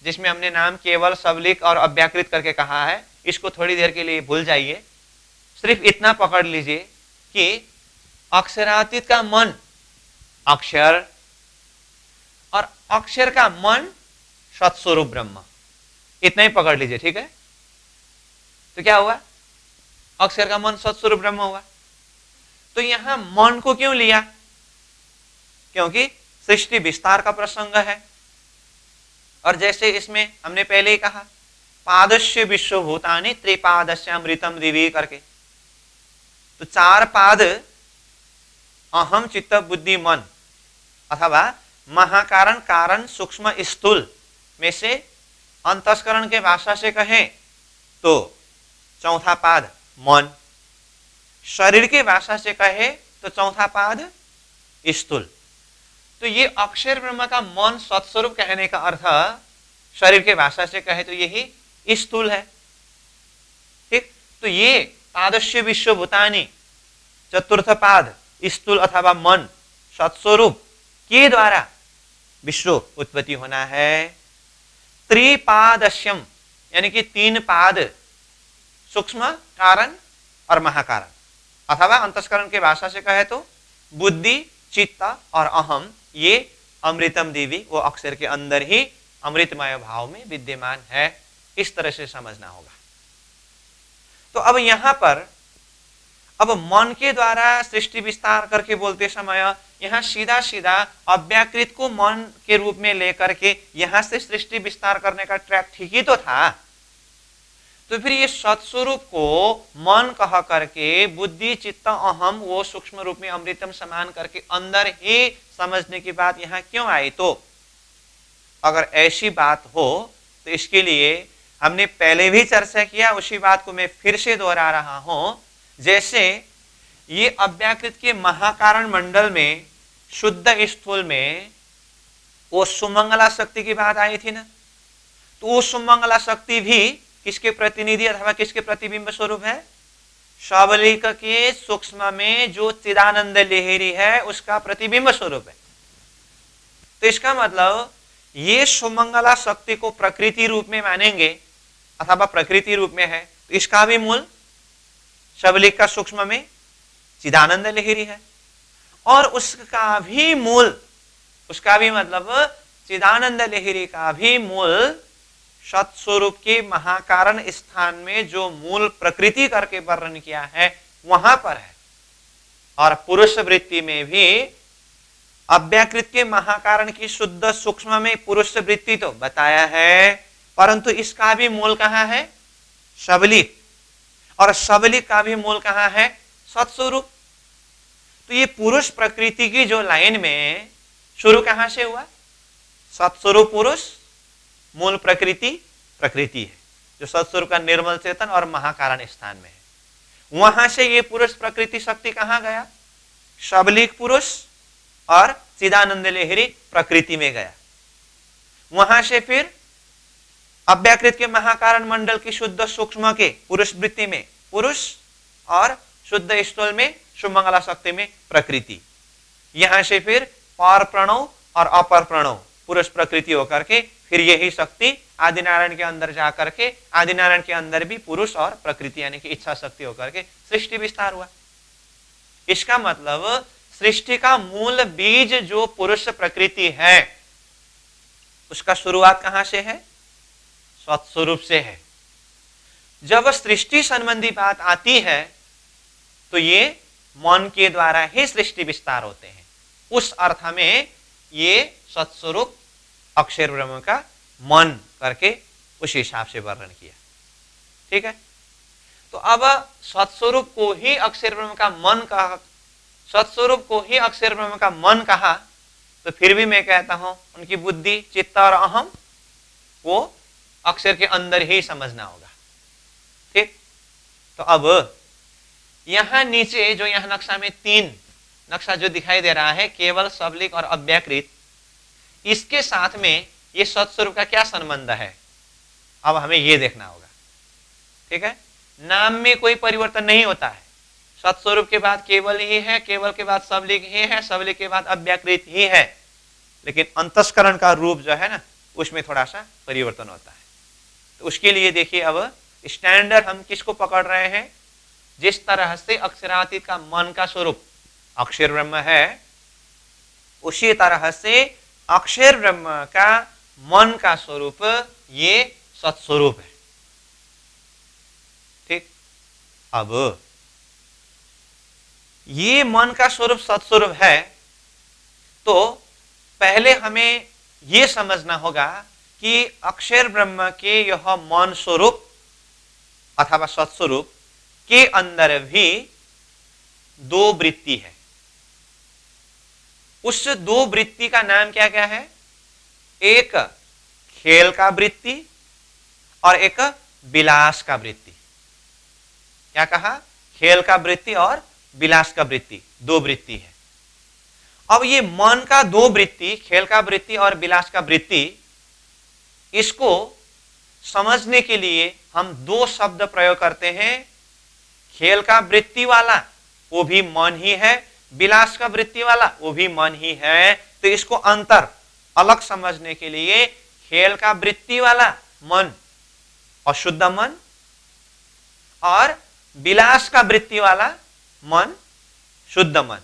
जिसमें हमने नाम केवल सबलिक और अव्याकृत करके कहा है, इसको थोड़ी देर के लिए भूल जाइए। सिर्फ इतना पकड़ लीजिए कि अक्षरातीत का मन अक्षर और अक्षर का मन सत्स्वरूप ब्रह्म, इतना ही पकड़ लीजिए। ठीक है, तो क्या हुआ? अक्षर का मन सत्स्वरूप ब्रह्म हुआ। तो यहां मन को क्यों लिया? क्योंकि सृष्टि विस्तार का प्रसंग है। और जैसे इसमें हमने पहले ही कहा पादस्य विश्वभूतानि त्रिपादस्य अमृतम दिवी करके, तो 4 पाद अहम चित्त बुद्धि मन अथवा महाकारण कारण सूक्ष्म स्थूल में से अंतस्करण के भाषा से कहें तो चौथा पाद मन, शरीर के भाषा से कहे तो चौथा पाद स्थूल। तो ये अक्षर ब्रह्म का मन सत्स्वरूप कहने का अर्थ शरीर के भाषा से कहे तो यही स्थूल है। ठीक, तो ये पादस्य विश्वभूतानि चतुर्थ पाद स्थूल अथवा मन सत्स्वरूप के द्वारा विश्व उत्पत्ति होना है। त्रिपादस्यम यानी कि 3 पाद सूक्ष्म कारण और महाकारण, अथवा अंतस्करण के भाषा से कहे तो बुद्धि चित्त और अहम, ये अमृतम देवी वो अक्षर के अंदर ही अमृतमय भाव में विद्यमान है। इस तरह से समझना होगा। तो अब यहां पर अब मन के द्वारा सृष्टि विस्तार करके बोलते समय यहां सीधा सीधा अव्याकृत को मन के रूप में लेकर के यहां से सृष्टि विस्तार करने का ट्रैक ठीक ही तो था। तो फिर ये सत्स्वरूप को मन कह करके बुद्धि चित्त अहम वो सूक्ष्म रूप में अमृतम समान करके अंदर ही समझने की बात यहां क्यों आई? तो अगर ऐसी बात हो तो इसके लिए हमने पहले भी चर्चा किया, उसी बात को मैं फिर से दोहरा रहा हूं। जैसे ये अव्याकृत के महाकारण मंडल में शुद्ध स्थूल में वो सुमंगला शक्ति की बात आई थी ना, तो वो सुमंगला शक्ति भी किसके प्रतिनिधि अथवा किसके प्रतिबिंब स्वरूप है? सबलिक के सूक्ष्म में जो चिदानंद लहरी है उसका प्रतिबिंब स्वरूप है। तो इसका मतलब ये सुमंगला शक्ति को प्रकृति रूप में मानेंगे अथवा प्रकृति रूप में है, तो इसका भी मूल सबलिक का सूक्ष्म में चिदानंद लहरी है, और उसका भी मूल, उसका भी मतलब चिदानंद लहरी का भी मूल सत्स्वरूप के महाकारण स्थान में जो मूल प्रकृति करके वर्णन किया है वहां पर है। और पुरुष वृत्ति में भी अव्याकृत के महाकारण की शुद्ध सूक्ष्म में पुरुष वृत्ति तो बताया है, परंतु इसका भी मूल कहां है? सबलिक, और सबलिक का भी मूल कहां है? सत्स्वरूप। तो ये पुरुष प्रकृति की जो लाइन में शुरू कहां से हुआ? सत्स्वरूप पुरुष, मूल प्रकृति प्रकृति है, जो सत्स्वरूप का निर्मल चेतन और महाकारण स्थान में है। वहां से ये पुरुष प्रकृति शक्ति कहां गया? सबलिक पुरुष और चिदानंद लहरी प्रकृति में गया। वहां से फिर अव्याकृत के महाकारण मंडल की शुद्ध सूक्ष्म के पुरुष वृत्ति में पुरुष और शुद्ध स्थूल में शुभमंगला शक्ति में प्रकृति। यहां से फिर पर प्रणव और अपर प्रणव पुरुष प्रकृति होकर के फिर यही शक्ति आदिनारायण के अंदर जाकर के आदिनारायण के अंदर भी पुरुष और प्रकृति यानी कि इच्छा शक्ति होकर के सृष्टि विस्तार हुआ। इसका मतलब सृष्टि का मूल बीज जो पुरुष प्रकृति है उसका शुरुआत कहां से है? सत्स्वरूप से है। जब सृष्टि संबंधी बात आती है तो ये मन के द्वारा ही सृष्टि विस्तार होते हैं। उस अर्थ में ये सत्स्वरूप अक्षर ब्रह्म का मन करके उस हिसाब से वर्णन किया। ठीक है, तो अब सत्स्वरूप को ही अक्षर ब्रह्म का मन कहा, सत्स्वरूप को ही अक्षर ब्रह्म का मन कहा, तो फिर भी मैं कहता हूं उनकी बुद्धि, चित्त और अहम वो अक्षर के अंदर ही समझना होगा। ठीक, तो अब यहां नीचे जो यहां नक्शा में 3 नक्शा जो दिखाई दे रहा है, केवल, सबलिक और अव्याकृत, इसके साथ में ये सत्स्वरूप का क्या संबंध है? अब हमें ये देखना होगा। ठीक है, नाम में कोई परिवर्तन नहीं होता है। सत्स्वरूप के बाद केवल ही है, केवल के बाद सबलिक ही है, सबलिक के बाद अव्याकृत ही है, लेकिन अंतस्करण का रूप जो है ना उसमें थोड़ा सा परिवर्तन होता है। तो उसके लिए देखिए अब स्टैंडर्ड हम किसको पकड़ रहे हैं? जिस तरह से अक्षरातीत का मन का स्वरूप अक्षर ब्रह्म है, उसी तरह से अक्षर ब्रह्म का मन का स्वरूप ये सत्स्वरूप है। ठीक, अब ये मन का स्वरूप सत्स्वरूप है तो पहले हमें यह समझना होगा कि अक्षर ब्रह्म के यह मन स्वरूप अथवा सत्स्वरूप के अंदर भी 2 वृत्ति है। उस 2 वृत्ति का नाम क्या क्या है? एक खेल का वृत्ति और एक विलास का वृत्ति। क्या कहा? खेल का वृत्ति और विलास का वृत्ति, 2 वृत्ति है। अब ये मन का 2 वृत्ति, खेल का वृत्ति और विलास का वृत्ति, इसको समझने के लिए हम 2 शब्द प्रयोग करते हैं। खेल का वृत्ति वाला वो भी मन ही है, विलास का वृत्ति वाला वो भी मन ही है। तो इसको अंतर अलग समझने के लिए खेल का वृत्ति वाला मन अशुद्ध मन और विलास का वृत्ति वाला मन शुद्ध मन।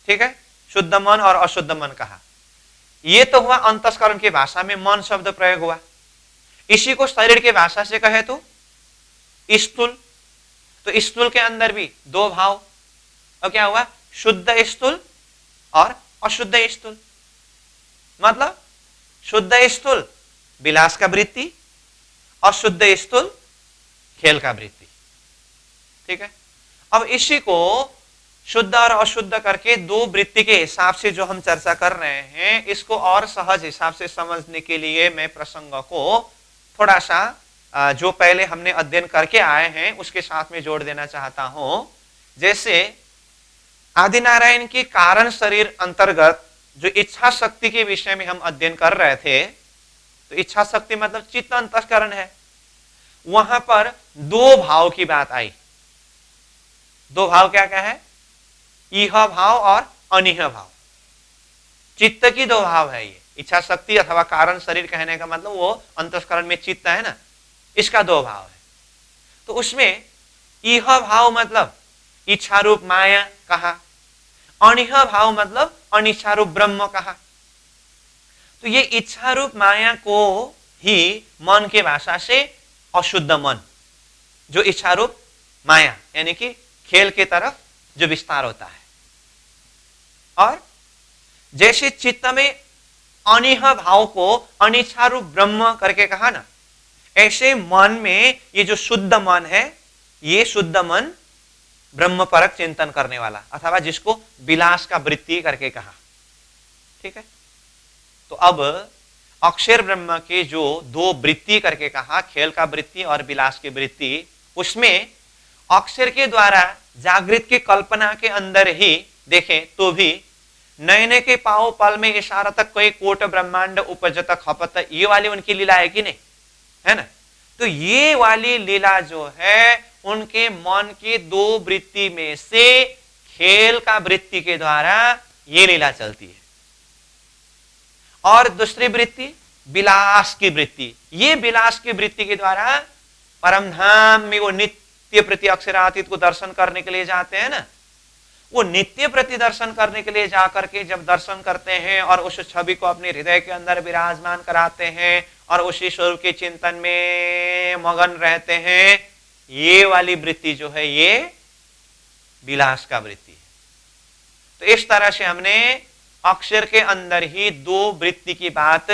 ठीक है, शुद्ध मन और अशुद्ध मन कहा। यह तो हुआ अंतस्करण की भाषा में मन शब्द प्रयोग हुआ। इसी को शरीर की भाषा से कहे तो स्थूल, तो स्थूल के अंदर भी 2 भाव। और क्या हुआ? शुद्ध स्थूल और अशुद्ध स्थूल। मतलब शुद्ध स्थूल विलास का वृत्ति, अशुद्ध स्थूल खेल का वृत्ति। ठीक है, अब इसी को शुद्ध और अशुद्ध करके 2 वृत्ति के हिसाब से जो हम चर्चा कर रहे हैं, इसको और सहज हिसाब से समझने के लिए मैं प्रसंग को थोड़ा सा जो पहले हमने अध्ययन करके आए हैं उसके साथ में जोड़ देना चाहता हूं। जैसे आदिनारायण के कारण शरीर अंतर्गत जो इच्छा शक्ति के विषय में हम अध्ययन कर रहे थे, तो इच्छा शक्ति मतलब चित्त अंतस्करण है। वहां पर 2 भाव की बात आई। 2 भाव क्या क्या है? इह भाव और अनिह भाव। चित्त की 2 भाव है। ये इच्छा शक्ति अथवा कारण शरीर कहने का मतलब वो अंतस्करण में चित्त है ना, इसका 2 भाव है। तो उसमें इह भाव मतलब इच्छा रूप माया कहा, अनिह भाव मतलब अनिच्छा रूप ब्रह्म कहा। तो ये इच्छा रूप माया को ही मन के भाषा से अशुद्ध मन, जो इच्छा रूप माया यानी कि खेल के तरफ जो विस्तार होता है। और जैसे चित्त में अनिह भाव को अनिच्छा रूप ब्रह्म करके कहा ना, ऐसे मन में ये जो शुद्ध मन है, ये शुद्ध मन ब्रह्म परक चिंतन करने वाला, अथवा जिसको विलास का वृत्ति करके कहा। ठीक है, तो अब अक्षर ब्रह्म के जो दो वृत्ति करके कहा, खेल का वृत्ति और विलास की वृत्ति, उसमें अक्षर के द्वारा जागृत की कल्पना के अंदर ही देखें तो भी नयने के पाओ पल में इशारा तक कोई कोट ब्रह्मांड उपजत खपत, ये वाली उनकी लीला है कि नहीं, है ना। तो ये वाली लीला जो है उनके मन के दो वृत्ति में से खेल का वृत्ति के द्वारा ये लीला चलती है। और दूसरी वृत्ति विलास की वृत्ति, ये विलास की वृत्ति के द्वारा परमधाम में वो नित्य प्रति अक्षरातीत को दर्शन करने के लिए जाते हैं ना, वो नित्य प्रति दर्शन करने के लिए जाकर के जब दर्शन करते हैं और उस छवि को अपने हृदय के अंदर विराजमान कराते हैं और उसी स्वरूप के चिंतन में मगन रहते हैं, ये वाली वृत्ति जो है ये विलास का वृत्ति है। तो इस तरह से हमने अक्षर के अंदर ही दो वृत्ति की बात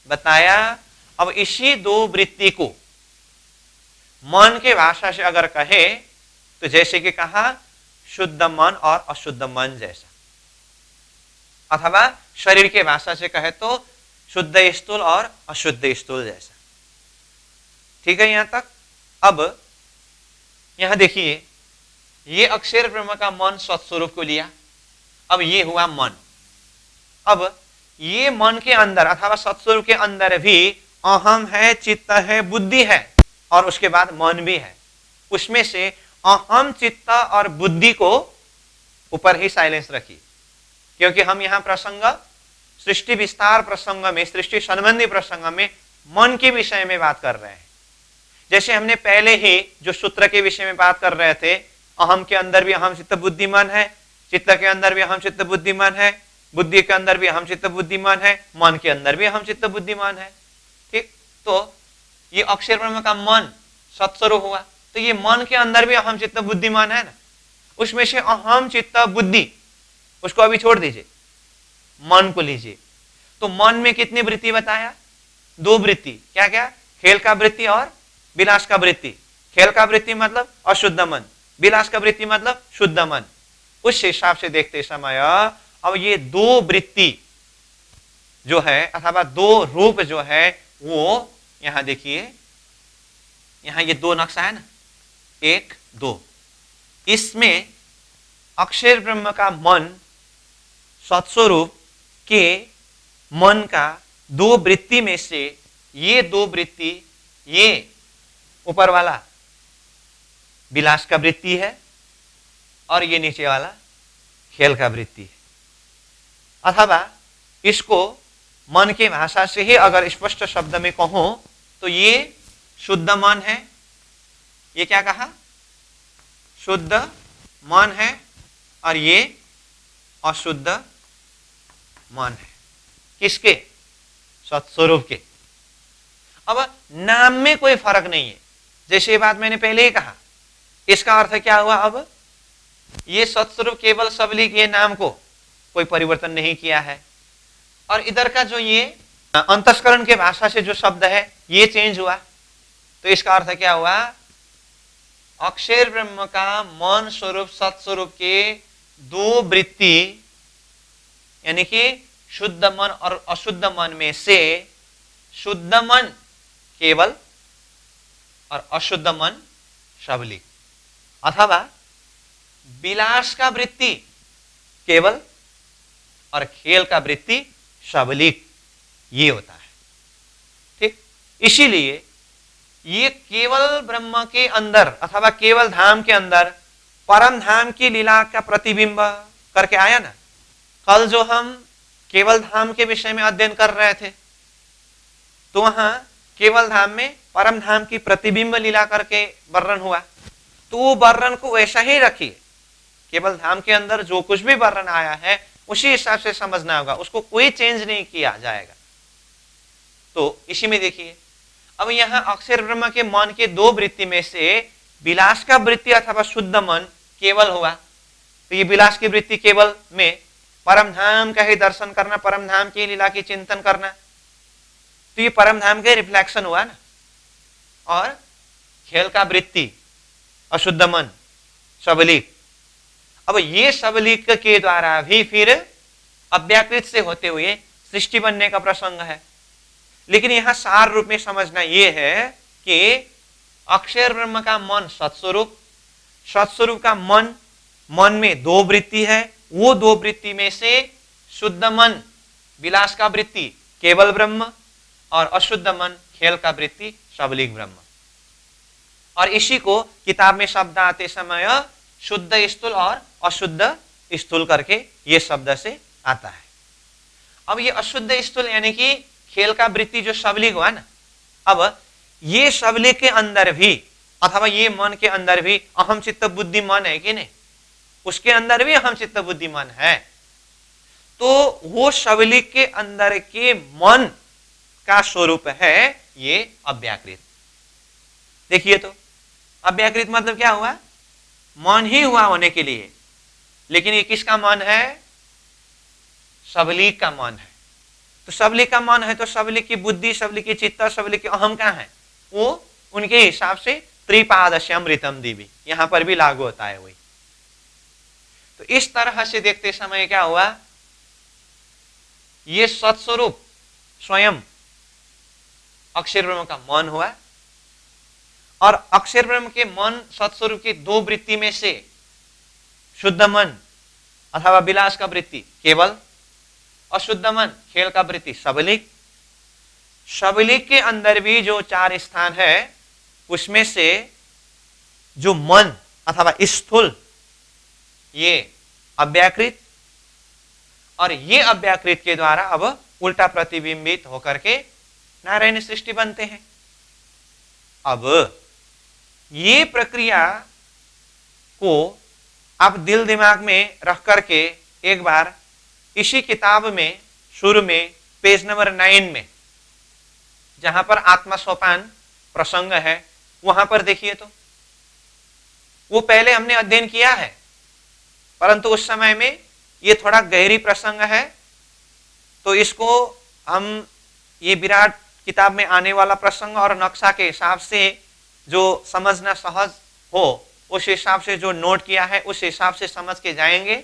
बताया। अब इसी दो वृत्ति को मन के भाषा से अगर कहे तो जैसे कि कहा शुद्ध मन और अशुद्ध मन जैसा, अथवा शरीर के भाषा से कहे तो शुद्ध स्थूल और अशुद्ध स्थूल जैसा। ठीक है, यहां तक। अब यहां देखिए, ये अक्षर ब्रह्म का मन सत्स्वरूप को लिया, अब ये हुआ मन। अब ये मन के अंदर अथवा सत्स्वरूप के अंदर भी अहम है, चित्त है, बुद्धि है और उसके बाद मन भी है। उसमें से अहम, चित्त और बुद्धि को ऊपर ही साइलेंस रखिए, क्योंकि हम यहां प्रसंग सृष्टि विस्तार प्रसंग में, सृष्टि संबंधी प्रसंग में मन के विषय में बात कर रहे हैं। जैसे हमने पहले ही जो सूत्र के विषय में बात कर रहे थे, अहम के अंदर भी अहम चित्त बुद्धि मन है, चित्त के अंदर भी अहम चित्त बुद्धि मन है, बुद्धि के अंदर भी अहम चित्त बुद्धि मन है, मन के अंदर भी अहम चित्त बुद्धि मन है। ठीक, तो ये अक्षर ब्रह्म का मन सत्स्वरूप हुआ, तो ये मन के अंदर भी अहम चित्त बुद्धिमान है ना, उसमें से अहम चित्त बुद्धि उसको अभी छोड़ दीजिए, मन को लीजिए। तो मन में कितनी वृत्ति बताया? दो वृत्ति। क्या क्या? खेल का वृत्ति और विलास का वृत्ति। खेल का वृत्ति मतलब अशुद्ध मन, विलास का वृत्ति मतलब शुद्ध मन। उस हिसाब से देखते समय अब ये दो वृत्ति जो है अथवा दो रूप जो है वो यहां देखिए, यहां ये दो नक्शा है ना, 1 2, इसमें अक्षर ब्रह्म का मन सत्स्वरूप के मन का दो वृत्ति में से ये दो वृत्ति, ये ऊपर वाला विलास का वृत्ति है और ये नीचे वाला खेल का वृत्ति है। अथवा इसको मन की भाषा से ही अगर स्पष्ट शब्द में कहूं तो ये शुद्ध मन है। ये क्या कहा? शुद्ध मन है और ये अशुद्ध मन है। किसके? सत्स्वरूप के। अब नाम में कोई फर्क नहीं है, जैसे ये बात मैंने पहले ही कहा। इसका अर्थ क्या हुआ? अब ये सत्स्वरूप केवल सबलिक ये नाम को कोई परिवर्तन नहीं किया है, और इधर का जो ये अंतस्करण के भाषा से जो शब्द है ये चेंज हुआ। तो इसका अर्थ क्या हुआ? अक्षर ब्रह्म का मन स्वरूप सत्स्वरूप के दो वृत्ति, यानी कि शुद्ध मन और अशुद्ध मन में से शुद्ध मन केवल और अशुद्ध मन सबलिक, अथवा विलास का वृत्ति केवल और खेल का वृत्ति सबलिक, ये होता है। ठीक, इसीलिए ये केवल ब्रह्म के अंदर अथवा केवल धाम के अंदर परम धाम की लीला का प्रतिबिंब करके आया ना। कल जो हम केवल धाम के विषय में अध्ययन कर रहे थे तो वहां केवल धाम में परम धाम की प्रतिबिंब लीला करके वर्णन हुआ, तो वो वर्णन को वैसा ही रखिए। केवल धाम के अंदर जो कुछ भी वर्णन आया है उसी हिसाब से समझना होगा, उसको कोई चेंज नहीं किया जाएगा। तो इसी में देखिए, अब यहां अक्षर ब्रह्म के मन के दो वृत्ति में से विलास का वृत्ति अथवा शुद्ध मन केवल हुआ, तो ये विलास की वृत्ति केवल में परम धाम का ही दर्शन करना, परम धाम की लीला की चिंतन करना, तो ये परम धाम का रिफ्लेक्शन हुआ ना। और खेल का वृत्ति अशुद्ध मन सबलिक। अब ये सबलिक के द्वारा भी फिर अव्याकृत से होते हुए सृष्टि बनने का प्रसंग है। लेकिन यहां सार रूप में समझना यह है कि अक्षर ब्रह्म का मन सत्स्वरूप, सत्स्वरूप का मन, मन में दो वृत्ति है, वो दो वृत्ति में से शुद्ध मन विलास का वृत्ति केवल ब्रह्म और अशुद्ध मन खेल का वृत्ति सबलिक ब्रह्म। और इसी को किताब में शब्द आते समय शुद्ध स्थूल और अशुद्ध स्थूल करके ये शब्द से आता है। अब ये अशुद्ध स्थूल यानी कि खेल का वृत्ति जो सबलिक हुआ ना, अब ये सबलिक के अंदर भी अथवा ये मन के अंदर भी अहम चित्त बुद्धि मन है कि नहीं, उसके अंदर भी अहम चित्त बुद्धि मन है। तो वो सबलिक के अंदर के मन का स्वरूप है ये अव्याकृत। देखिए तो अव्याकृत मतलब क्या हुआ, मन ही हुआ होने के लिए, लेकिन ये किसका मन है, सबलिक का मन है। तो सबलिक का मन है तो सबलिक की बुद्धि, सबलिक की चित्त, सबलिक की अहम कहां है, वो उनके हिसाब से त्रिपादस्य अमृतम दिव्य यहां पर भी लागू होता है वही। तो इस तरह से देखते समय क्या हुआ, ये सत्स्वरूप स्वयं अक्षर ब्रह्म का मन हुआ और अक्षर ब्रह्म के मन सत्स्वरूप की दो वृत्ति में से शुद्ध मन अथवा विलास का वृत्ति केवल, अशुद्ध मन खेल का वृत्ति सबलिक। सबलिक के अंदर भी जो चार स्थान है उसमें से जो मन अथवा स्थूल ये अव्याकृत, और ये अव्याकृत के द्वारा अब उल्टा प्रतिबिंबित होकर के नारायण सृष्टि बनते हैं। अब ये प्रक्रिया को आप दिल दिमाग में रख करके एक बार इसी किताब में शुरू में पेज नंबर 9 में जहां पर आत्मा सोपान प्रसंग है वहां पर देखिए तो वो पहले हमने अध्ययन किया है, परंतु उस समय में ये थोड़ा गहरी प्रसंग है, तो इसको हम ये विराट किताब में आने वाला प्रसंग और नक्शा के हिसाब से जो समझना सहज हो उस हिसाब से जो नोट किया है उस हिसाब से समझ के जाएंगे,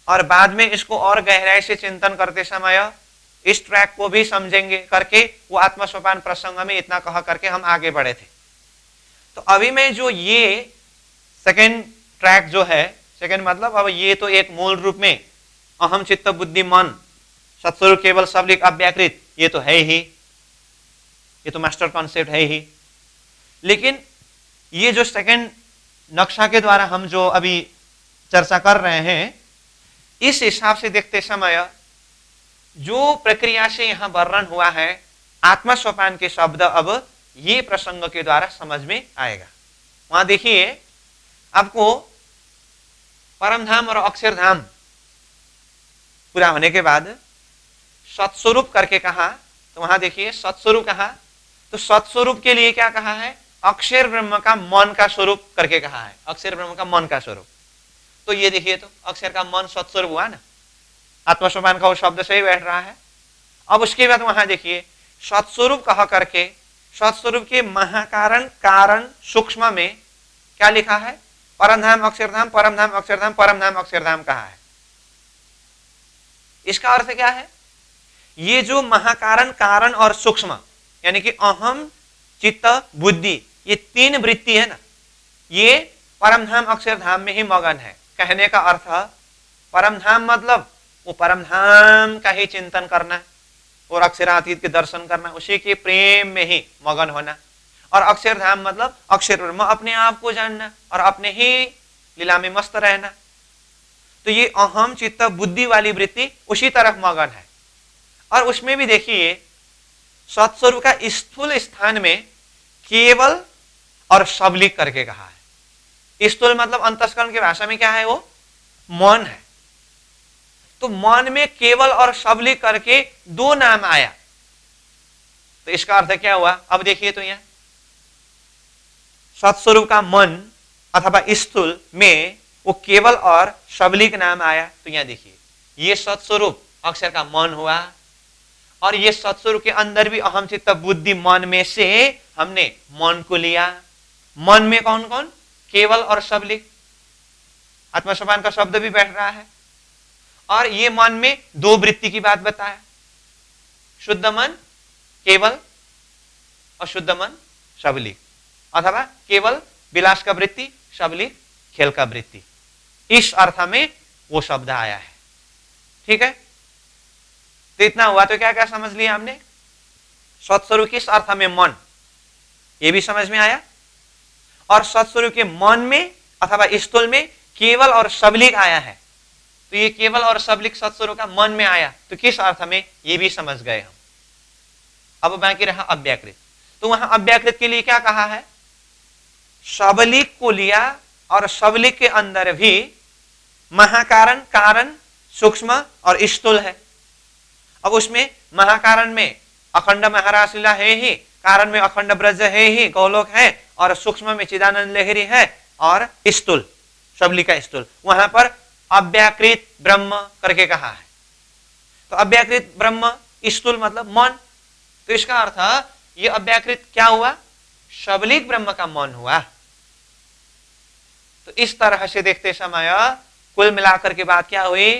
और बाद में इसको और गहराई से चिंतन करते समय इस ट्रैक को भी समझेंगे करके वो आत्मसोपान प्रसंग में इतना कह करके हम आगे बढ़े थे। तो अभी मैं जो ये सेकेंड ट्रैक जो है, सेकेंड मतलब अब ये तो एक मूल रूप में अहम चित्त बुद्धि मन सत्स्वरूप केवल सबलिक अव्याकृत ये तो है ही, ये तो मास्टर कॉन्सेप्ट है ही, लेकिन ये जो सेकेंड नक्शा के द्वारा हम जो अभी चर्चा कर रहे हैं इस हिसाब से देखते समय जो प्रक्रिया से यहां वर्णन हुआ है आत्मा सोपान के शब्द अब ये प्रसंग के द्वारा समझ में आएगा। वहां देखिए आपको परमधाम और अक्षरधाम पूरा होने के बाद सत्स्वरूप करके कहा, तो वहां देखिए सत्स्वरूप कहा, तो सत्स्वरूप के लिए क्या कहा है, अक्षर ब्रह्म का मन का स्वरूप करके कहा है, अक्षर ब्रह्म का मन का स्वरूप। तो ये देखिए तो अक्षर का मन सत्स्वरूप हुआ ना, आत्मसोपान का वो शब्द से ही बैठ रहा है। अब उसके बाद वहां देखिए सत्स्वरूप कहा करके सत्स्वरूप के महाकारण कारण सूक्ष्म में क्या लिखा है, परमधाम अक्षरधाम परमधाम अक्षरधाम परमधाम अक्षरधाम कहा है। इसका अर्थ क्या है, ये जो महाकारण कारण और सूक्ष्म यानी कि अहम चित्त बुद्धि ये तीन वृत्ति है ना, ये परमधाम अक्षरधाम में ही मगन है। कहने का अर्थ परमधाम मतलब वो परमधाम का ही चिंतन करना और अक्षरातीत के दर्शन करना, उसी के प्रेम में ही मगन होना। और अक्षरधाम मतलब अक्षर ब्रह्म अपने आप को जानना और अपने ही लीला में मस्त रहना। तो ये अहम चित्त बुद्धि वाली वृत्ति उसी तरफ मगन है। और उसमें भी देखिए सत्स्वरूप का स्थूल स्थान में केवल और सबलिक करके कहा है। स्थूल मतलब अंतस्करण की भाषा में क्या है, वो मन है। तो मन में केवल और सबलिक करके दो नाम आया, तो इसका अर्थ क्या हुआ। अब देखिए तो यहां सत्स्वरूप का मन अथवा स्थूल में वो केवल और सबलिक नाम आया, तो यहां देखिए ये सत्स्वरूप अक्षर का मन हुआ, और ये सत्स्वरूप के अंदर भी अहम चित्त बुद्धि मन में से हमने मन को लिया। मन में कौन कौन, केवल और सबलिक। आत्मसोपान का शब्द भी बैठ रहा है। और ये मन में दो वृत्ति की बात बताया, शुद्ध मन केवल, अशुद्ध मन सबलिक, अथवा केवल विलास का वृत्ति, सबलिक खेल का वृत्ति। इस अर्थ में वो शब्द आया है। ठीक है, तो इतना हुआ। तो क्या क्या समझ लिया हमने? सत्स्वरूप किस अर्थ में मन, ये भी समझ में आया। और सत्स्वरूप के मन में अथवा स्थूल में केवल और सबलिक आया है, तो ये केवल और सबलिक सत्स्वरूप का मन में आया, तो किस अर्थ में, ये भी समझ गए हम। अब बाकी रहा अव्याकृत। तो वहां अव्याकृत के लिए क्या कहा है? सबलिक को लिया और सबलिक के अंदर भी महाकारण, कारण, सूक्ष्म और स्थूल है। अब उसमें महाकारण में अखंड महाराज लीला है ही, कारण में अखंड ब्रज है ही, गौलोक है, और सूक्ष्म में चिदानंद लहरी है, और स्थूल सबलिक का स्थूल, वहां पर अव्याकृत ब्रह्म करके कहा है। तो अव्याकृत ब्रह्म स्थूल मतलब मन, तो इसका अर्थ ये अव्याकृत क्या हुआ? सबलिक ब्रह्म का मन हुआ। तो इस तरह से देखते समय कुल मिलाकर के बात क्या हुई?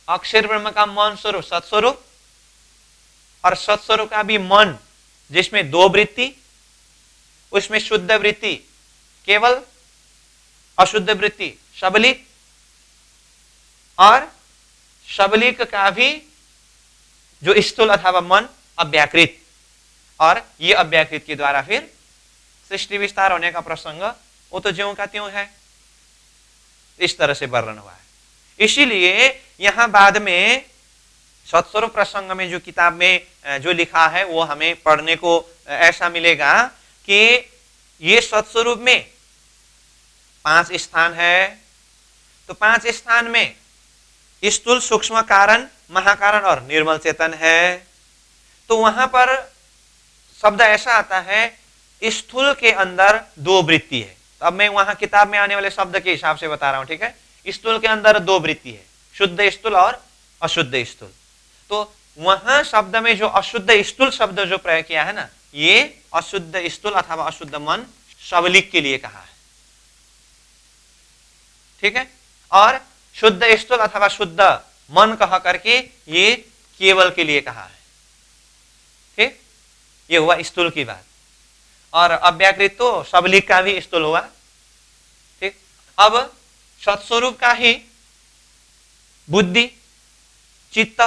अक्षर ब्रह्म का मन स्वरूप सत्स्वरूप, और सत्स्वरूप का भी मन जिसमें दो वृत्ति, उसमें शुद्ध वृत्ति केवल, अशुद्ध वृत्ति सबलिक, और सबलिक का भी जो स्थूल अथवा मन अव्याकृत, और ये अव्याकृत के द्वारा फिर सृष्टि विस्तार होने का प्रसंग वो तो ज्यों का त्यों है। इस तरह से वर्णन हुआ है। इसीलिए यहां बाद में सत्स्वरूप प्रसंग में जो किताब में जो लिखा है वो हमें पढ़ने को ऐसा मिलेगा कि ये सत्स्वरूप में 5 स्थान है, तो 5 स्थान में स्थूल, सूक्ष्म, कारण, महाकारण और निर्मल चेतन है। तो वहां पर शब्द ऐसा आता है, स्थूल के अंदर दो वृत्ति है। तो अब मैं वहां किताब में आने वाले शब्द के हिसाब से बता रहा हूं, ठीक है। स्थूल के अंदर दो वृत्ति है, शुद्ध स्थूल और अशुद्ध स्थूल। तो वहां शब्द में जो अशुद्ध स्थूल शब्द जो प्रयोग किया है ना, ये अशुद्ध स्थूल अथवा अशुद्ध मन सबलिक के लिए कहा है, ठीक है। और शुद्ध स्थूल अथवा शुद्ध मन कह करके ये केवल के लिए कहा है, ठीक। ये हुआ स्थूल की बात। और अव्याकृत तो सबलिक का भी स्थूल हुआ, ठीक। अब सत्स्वरूप का ही बुद्धि, चित्त,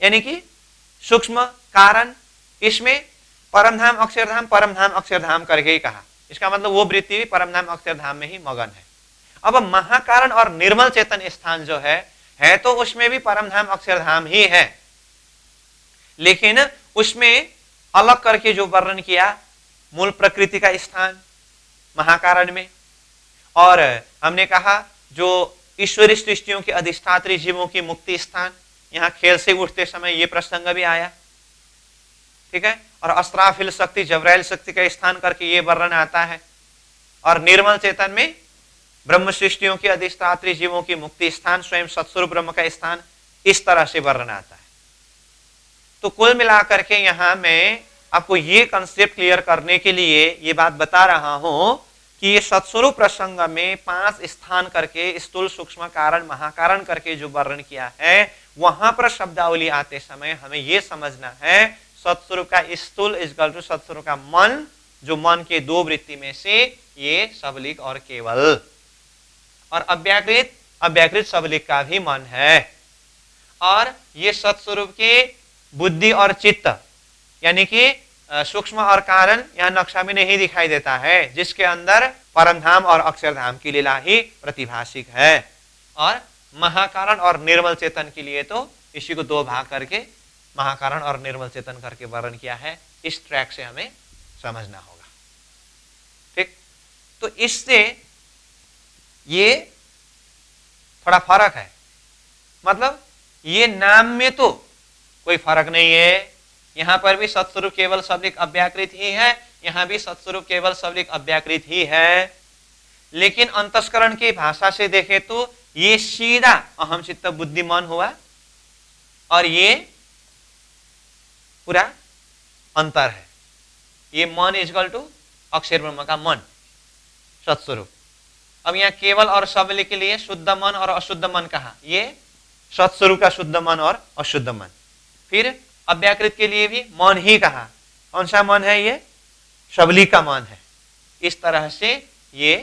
यानी कि सूक्ष्म, कारण, इसमें परमधाम अक्षरधाम परमधाम अक्षरधाम करके ही कहा। इसका मतलब वो वृत्ति भी परमधाम अक्षरधाम में ही मगन है। अब महाकारण और निर्मल चेतन स्थान जो है तो उसमें भी परमधाम अक्षरधाम ही है, लेकिन उसमें अलग करके जो वर्णन किया, मूल प्रकृति का स्थान महाकारण में, और हमने कहा जो ईश्वरी सृष्टियों के अधिष्ठात्री जीवों की मुक्ति स्थान, यहां खेल से उठते समय ये प्रसंग भी आया, ठीक है। और अस्त्राफिल शक्ति, जबराइल शक्ति का स्थान करके ये वर्णन आता है। और निर्मल चेतन में ब्रह्म सृष्टियों के अधिष्ठात्री जीवों की मुक्ति स्थान, स्वयं सत्स्वरूप ब्रह्म का स्थान, इस तरह से वर्णन आता है। तो कुल मिलाकर के यहां मैं आपको ये कंसेप्ट क्लियर करने के लिए ये बात बता रहा हूं कि ये सत्स्वरूप प्रसंग में 5 स्थान करके स्थूल, सूक्ष्म, कारण, महाकारण करके जो वर्णन किया है, वहां पर शब्दावली आते समय हमें यह समझना है सत्स्वरूप का स्थूल इक्वल टू सत्स्वरूप का मन, जो मन के दो वृत्ति में से ये सबलिक और केवल, और अव्याकृत सबलिक का भी मन है। और ये सत्स्वरूप के बुद्धि और चित्त, यानी कि सूक्ष्म और कारण यहां नक्शा में नहीं दिखाई देता है, जिसके अंदर परमधाम और अक्षरधाम की लीला ही प्रतिभाषिक है। और महाकारण और निर्मल चेतन के लिए तो इसी को 2 भाग करके महाकारण और निर्मल चेतन करके वर्णन किया है। इस ट्रैक से हमें समझना होगा, ठीक। तो इससे ये थोड़ा फर्क है, मतलब ये नाम में तो कोई फर्क नहीं है। यहां पर भी सत्स्वरूप केवल सबलिक अव्याकृत ही है, यहां भी सत्स्वरूप केवल सबलिक अव्याकृत ही है, लेकिन अंतस्करण की भाषा से देखें तो ये सीधा अहम चित्त बुद्धि मन हुआ, और ये पूरा अंतर है। ये मन इक्वल टू अक्षर ब्रह्म का मन सत्स्वरूप, अब यहाँ केवल और सबली के लिए शुद्ध मन और अशुद्ध मन कहा, ये सत्स्वरूप का शुद्ध मन और अशुद्ध मन। फिर अव्याकृत के लिए भी मन ही कहा, कौन सा मन है, ये सबली का मन है। इस तरह से ये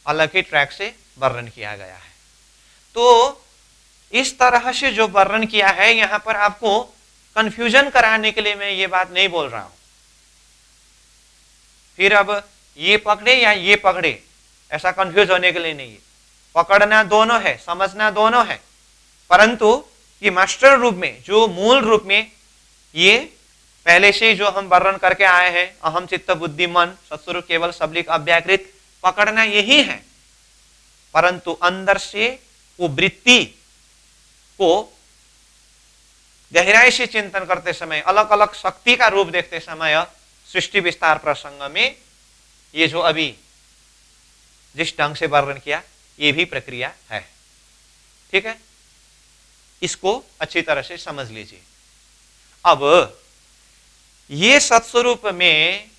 अलग ही ट्रैक से वर्णन किया गया है। तो इस तरह से जो वर्णन किया है, यहां पर आपको कंफ्यूजन कराने के लिए मैं ये बात नहीं बोल रहा हूं। फिर अब ये पकड़े या ये पकड़े, ऐसा कंफ्यूज होने के लिए नहीं है। पकड़ना दोनों है, समझना दोनों है, परंतु ये मास्टर रूप में, जो मूल रूप में, ये पहले से जो हम वर्णन करके आए हैं, अहम चित्त बुद्धि मन सत्स्वरूप केवल सबलिक अव्याकृत, पकड़ना यही है। परंतु अंदर से वो वृत्ति को गहराई से चिंतन करते समय, अलग अलग शक्ति का रूप देखते समय, सृष्टि विस्तार प्रसंग में ये जो अभी जिस ढंग से वर्णन किया, ये भी प्रक्रिया है। ठीक है, इसको अच्छी तरह से समझ लीजिए। अब ये सत्स्वरूप में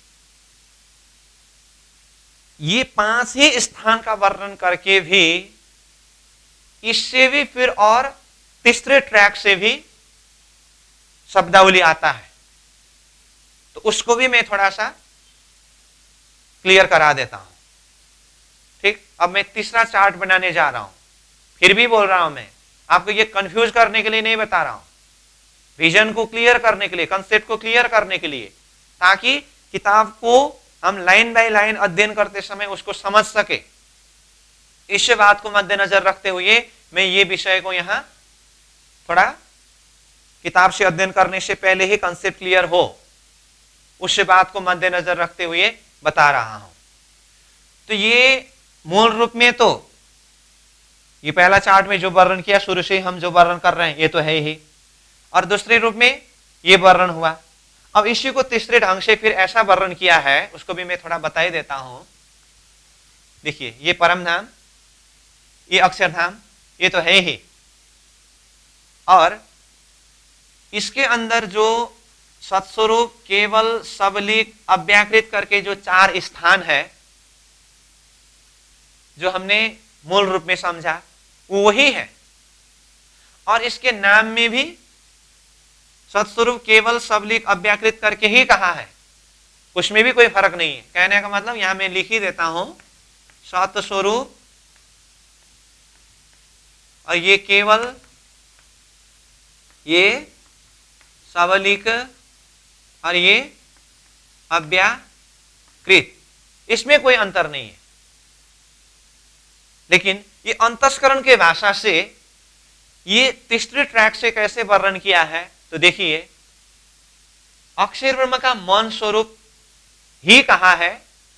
ये 5 ही स्थान का वर्णन करके भी, इससे भी फिर और तीसरे ट्रैक से भी शब्दावली आता है, तो उसको भी मैं थोड़ा सा क्लियर करा देता हूं। ठीक, अब मैं तीसरा चार्ट बनाने जा रहा हूं। फिर भी बोल रहा हूं, मैं आपको ये कंफ्यूज करने के लिए नहीं बता रहा हूं, विजन को क्लियर करने के लिए, कंसेप्ट को क्लियर करने के लिए, ताकि किताब को हम लाइन बाय लाइन अध्ययन करते समय उसको समझ सके। इस बात को मद्देनजर रखते हुए मैं ये विषय को यहां थोड़ा किताब से अध्ययन करने से पहले ही कंसेप्ट क्लियर हो, उस बात को मद्देनजर रखते हुए बता रहा हूं। तो ये मूल रूप में तो ये पहला चार्ट में जो वर्णन किया, शुरू से हम जो वर्णन कर रहे हैं, ये तो है ही, और दूसरे रूप में ये वर्णन हुआ। अब इसी को तीसरे ढंग से फिर ऐसा वर्णन किया है, उसको भी मैं थोड़ा बता ही देता हूं। देखिए, ये परम धाम, ये अक्षरधाम, ये तो है ही, और इसके अंदर जो सत्स्वरूप केवल सबलिक अव्याकृत करके जो 4 स्थान है, जो हमने मूल रूप में समझा, वो वही है। और इसके नाम में भी सत्स्वरूप केवल सबलिक अव्याकृत करके ही कहा है, उसमें भी कोई फर्क नहीं है। कहने का मतलब यहां मैं लिख ही देता हूं, सत्स्वरूप, और ये केवल, ये सबलिक, और ये अव्याकृत, इसमें कोई अंतर नहीं है। लेकिन ये अंतस्करण के भाषा से ये तीसरे ट्रैक से कैसे वर्णन किया है, तो देखिए, अक्षर ब्रह्म का मन स्वरूप ही कहा है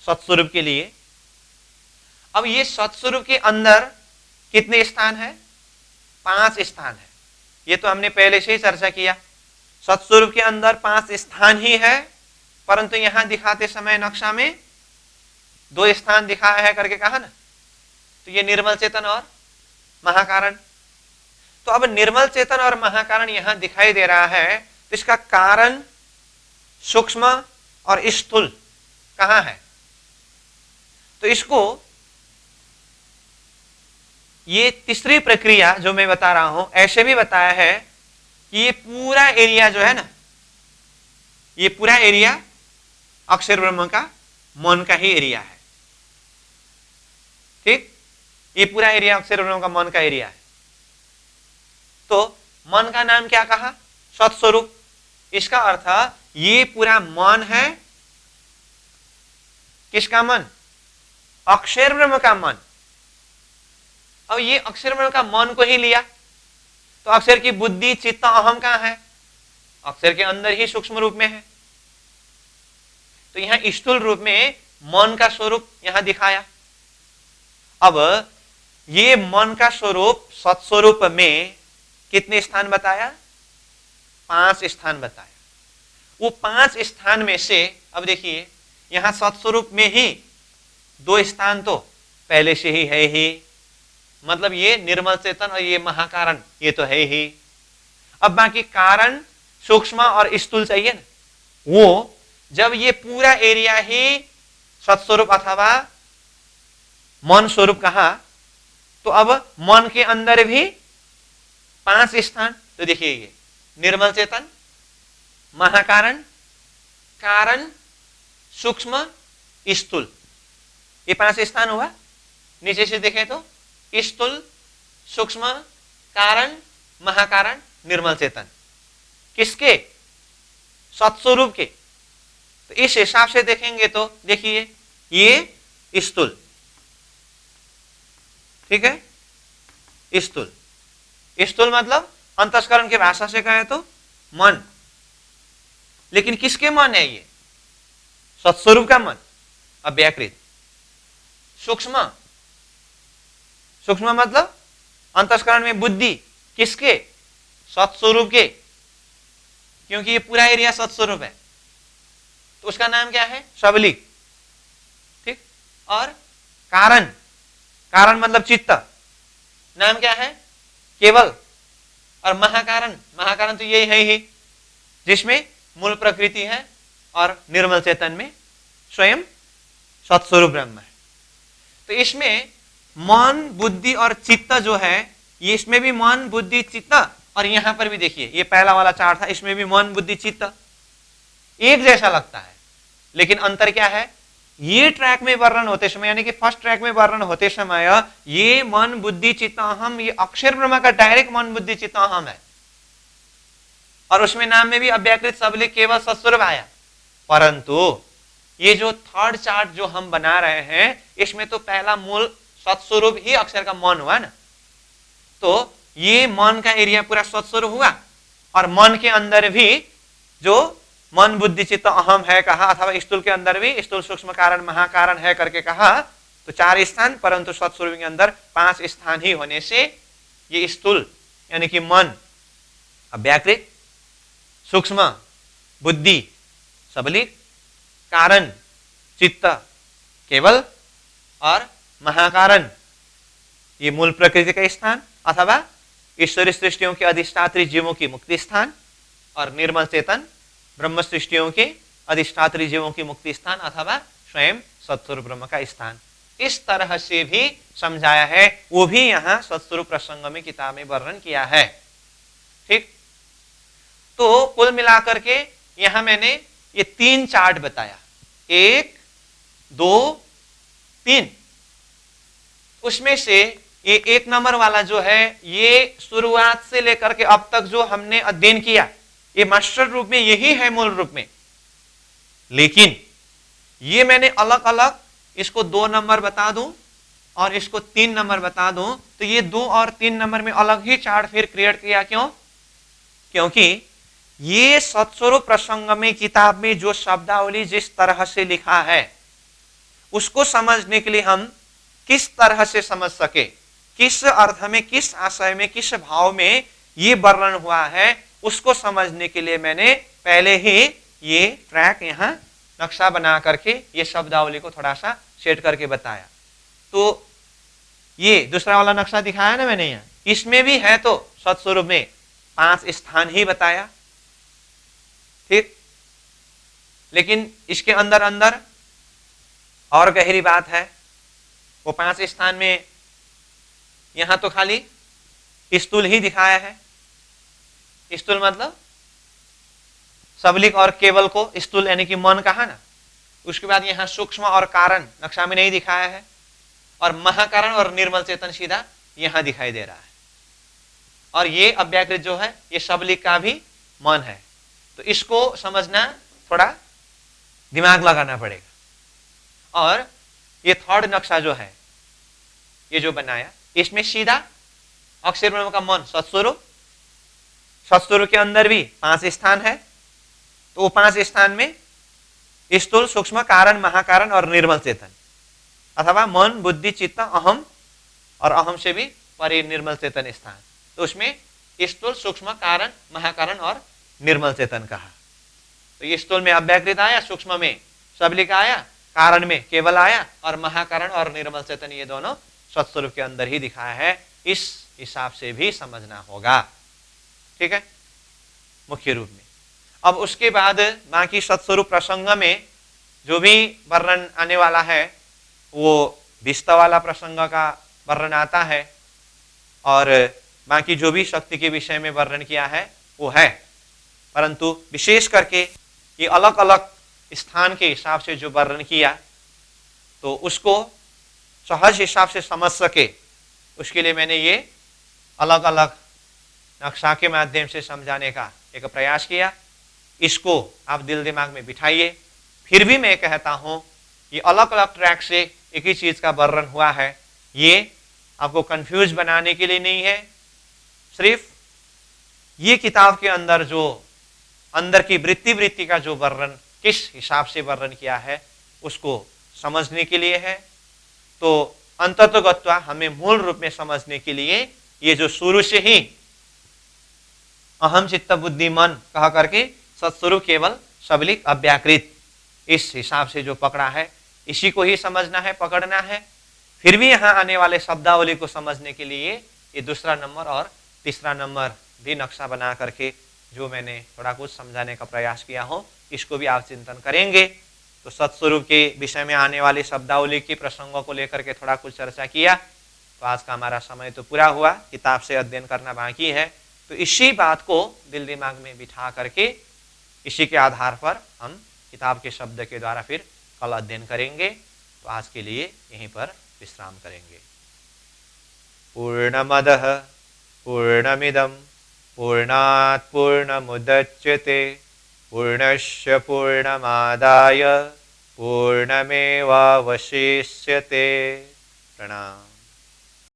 सत्स्वरूप के लिए। अब ये सत्स्वरूप के अंदर कितने स्थान है, 5 स्थान है। ये तो हमने पहले से ही चर्चा किया, सत्स्वरूप के अंदर 5 स्थान ही है, परंतु यहां दिखाते समय नक्शा में 2 स्थान दिखाया है करके कहा ना। तो ये निर्मल चेतन और महाकारण। तो अब निर्मल चेतन और महाकारण यहां दिखाई दे रहा है, तो इसका कारण सूक्ष्म और स्थूल कहां है? तो इसको ये तीसरी प्रक्रिया जो मैं बता रहा हूं, ऐसे भी बताया है कि ये पूरा एरिया जो है ना, ये पूरा एरिया अक्षर ब्रह्म का मन का ही एरिया है। ठीक, ये पूरा एरिया अक्षर ब्रह्म का मन का एरिया है। तो मन का नाम क्या कहा? सत्स्वरूप। इसका अर्थ ये पूरा मन है, किसका मन? अक्षर ब्रह्म का मन। अब ये अक्षर ब्रह्म का मन को ही लिया, तो अक्षर की बुद्धि चित्त अहम कहां है? अक्षर के अंदर ही सूक्ष्म रूप में है। तो यहां स्थूल रूप में मन का स्वरूप यहां दिखाया। अब ये मन का स्वरूप सत्स्वरूप में कितने स्थान बताया? 5 स्थान बताया। वो 5 स्थान में से अब देखिए, यहां सत्स्वरूप में ही 2 स्थान तो पहले से ही है ही, मतलब ये निर्मल चेतन और ये महाकारण, ये तो है ही। अब बाकी कारण सूक्ष्म और स्थूल चाहिए ना, वो जब ये पूरा एरिया ही सत्स्वरूप अथवा मन स्वरूप कहा, तो अब मन के अंदर भी 5 स्थान। तो देखिए ये निर्मल चेतन, महाकारण, कारण, सूक्ष्म, स्थूल, ये 5 स्थान हुआ। नीचे से देखें तो स्थूल, सूक्ष्म, कारण, महाकारण, निर्मल चेतन, किसके? सत्स्वरूप के। तो इस हिसाब से देखेंगे तो देखिए ये स्थूल, ठीक है, स्थूल। स्थूल मतलब अंतस्करण की भाषा से कहे तो मन, लेकिन किसके मन है ये? सत्स्वरूप का मन, अव्याकृत। सूक्ष्म, सूक्ष्म मतलब अंतस्करण में बुद्धि, किसके? सत्स्वरूप के, क्योंकि ये पूरा एरिया सत्स्वरूप है, तो उसका नाम क्या है? सबलिक, ठीक। और कारण, कारण मतलब चित्त, नाम क्या है? केवल। और महाकारण, महाकारण तो यही है ही, जिसमें मूल प्रकृति है और निर्मल चेतन में स्वयं सत्स्वरूप ब्रह्म है। तो इसमें मन, बुद्धि और चित्त जो है, ये इसमें भी मन, बुद्धि, चित्त, और यहां पर भी देखिए ये पहला वाला चार्ट था, इसमें भी मन, बुद्धि, चित्त एक जैसा लगता है, लेकिन अंतर क्या है? ये ट्रैक में वर्णन होते समय, यानी कि फर्स्ट ट्रैक में वर्णन होते समय ये मन, बुद्धि, चित्त, अहम, ये अक्षर ब्रह्म का डायरेक्ट मन, बुद्धि, चित्त, अहम है, और उसमें नाम में भी अव्याकृत, सबलिक, केवल, सत्स्वरूप आया। परंतु ये जो थर्ड चार्ट जो हम बना रहे हैं, इसमें तो पहला मूल सत्स्वरूप ही अक्षर का मन हुआ ना, तो ये मन का एरिया पूरा सत्स्वरूप हुआ, और मन के अंदर भी जो मन, बुद्धि, चित्त, अहम है कहा, अथवा स्थूल के अंदर भी स्थूल, सूक्ष्म, कारण, महाकारण है करके कहा, तो 4 स्थान, परंतु सत्स्वरूप के अंदर 5 स्थान ही होने से ये स्थूल यानी कि मन अव्याकृत, सूक्ष्म बुद्धि सबलिक, कारण चित्त केवल, और महाकारण ये मूल प्रकृति का स्थान अथवा ईश्वरी सृष्टियों के अधिष्ठात्री जीवों की मुक्ति स्थान, और निर्मल चेतन ब्रह्म सृष्टियों के अधिष्ठात्री जीवों की मुक्ति स्थान अथवा स्वयं सत्स्वरूप ब्रह्म का स्थान। इस तरह से भी समझाया है, वो भी यहां सत्स्वरूप प्रसंग में किताब में वर्णन किया है, ठीक। तो कुल मिलाकर के यहां मैंने ये 3 चार्ट बताया, 1, 2, 3। उसमें से ये 1 नंबर वाला जो है, ये शुरुआत से लेकर के अब तक जो हमने अध्ययन किया, ये मास्टर रूप में यही है मूल रूप में, लेकिन ये मैंने अलग अलग इसको 2 नंबर बता दूं और इसको 3 नंबर बता दूं, तो ये 2 और 3 नंबर में अलग ही चार्ट फिर क्रिएट किया। क्यों? क्योंकि ये सत्स्वरूप प्रसंग में किताब में जो शब्दावली जिस तरह से लिखा है, उसको समझने के लिए हम किस तरह से समझ सके, किस अर्थ में, किस आशय में, किस भाव में ये वर्णन हुआ है, उसको समझने के लिए मैंने पहले ही ये ट्रैक यहाँ नक्शा बना करके ये शब्दावली को थोड़ा सा सेट करके बताया। तो ये दूसरा वाला नक्शा दिखाया ना मैंने यहाँ, इसमें भी है तो सत्स्वरूप में 5 स्थान ही बताया, ठीक। लेकिन इसके अंदर अंदर और गहरी बात है। वो 5 स्थान में यहां तो खाली स्थूल ही दिखाया है। स्थूल मतलब सबलिक और केवल को स्थूल यानी कि मन कहा ना। उसके बाद यहां सूक्ष्म और कारण नक्शा में नहीं दिखाया है, और महाकारण और निर्मल चेतन सीधा यहां दिखाई दे रहा है। और ये अव्याकृत जो है, ये सबलिक का भी मन है। तो इसको समझना थोड़ा दिमाग लगाना पड़ेगा। और ये थर्ड नक्शा जो है, ये जो बनाया, इसमें सीधा अक्षर ब्रह्म का मन सत्स्वरूप, सत्स्वरूप के अंदर भी 5 स्थान है। तो वो 5 स्थान में स्थूल, सूक्ष्म, कारण, महाकारण और निर्मल चेतन अथवा मन, बुद्धि, चित्त, अहम, और अहम से भी परे निर्मल चेतन स्थान। तो उसमें स्थूल, सूक्ष्म, कारण, महाकारण और निर्मल चेतन कहा। तो ये स्थूल में अव्याकृत आया, सूक्ष्म में सबलिक आया, कारण में केवल आया, और महाकारण और निर्मल चेतन ये दोनों सत्स्वरूप के अंदर ही दिखाया है। इस हिसाब से भी समझना होगा, ठीक है, मुख्य रूप में। अब उसके बाद बाकी सत्स्वरूप प्रसंग में जो भी वर्णन आने वाला है, वो विस्त वाला प्रसंग का वर्णन आता है और बाकी जो भी शक्ति के विषय में वर्णन किया है वो है, परंतु विशेष करके ये अलग अलग स्थान के हिसाब से जो वर्णन किया तो उसको सहज हिसाब से समझ सके उसके लिए मैंने ये अलग अलग नक्शा के माध्यम से समझाने का एक प्रयास किया। इसको आप दिल दिमाग में बिठाइए। फिर भी मैं कहता हूं ये अलग अलग ट्रैक से एक ही चीज का वर्णन हुआ है, ये आपको कंफ्यूज बनाने के लिए नहीं है, सिर्फ ये किताब के अंदर जो अंदर की वृत्ति का जो वर्णन किस हिसाब से वर्णन किया है उसको समझने के लिए है। तो अंततोगत्वा हमें मूल रूप में समझने के लिए ये जो शुरू से ही अहम चित्त बुद्धि मन कह करके सत्स्वरूप केवल सबलिक अव्याकृत इस हिसाब से जो पकड़ा है इसी को ही समझना है, पकड़ना है। फिर भी यहाँ आने वाले शब्दावली को समझने के लिए ये दूसरा नंबर और तीसरा नंबर भी नक्शा बना करके जो मैंने थोड़ा कुछ समझाने का प्रयास किया हो इसको भी आप चिंतन करेंगे। तो सत्स्वरूप के विषय में आने वाली शब्दावली के प्रसंगों को लेकर के थोड़ा कुछ चर्चा किया। तो आज का हमारा समय तो पूरा हुआ, किताब से अध्ययन करना बाकी है। तो इसी बात को दिल दिमाग में बिठा करके इसी के आधार पर हम किताब के शब्द के द्वारा फिर कल अध्ययन करेंगे। तो आज के लिए यहीं पर विश्राम करेंगे। पूर्णमदः पूर्णमिदं पूर्णात् पूर्णमुदच्यते पूर्णस्य पूर्णमादाय पूर्णमेवावशिष्यते। प्रणाम।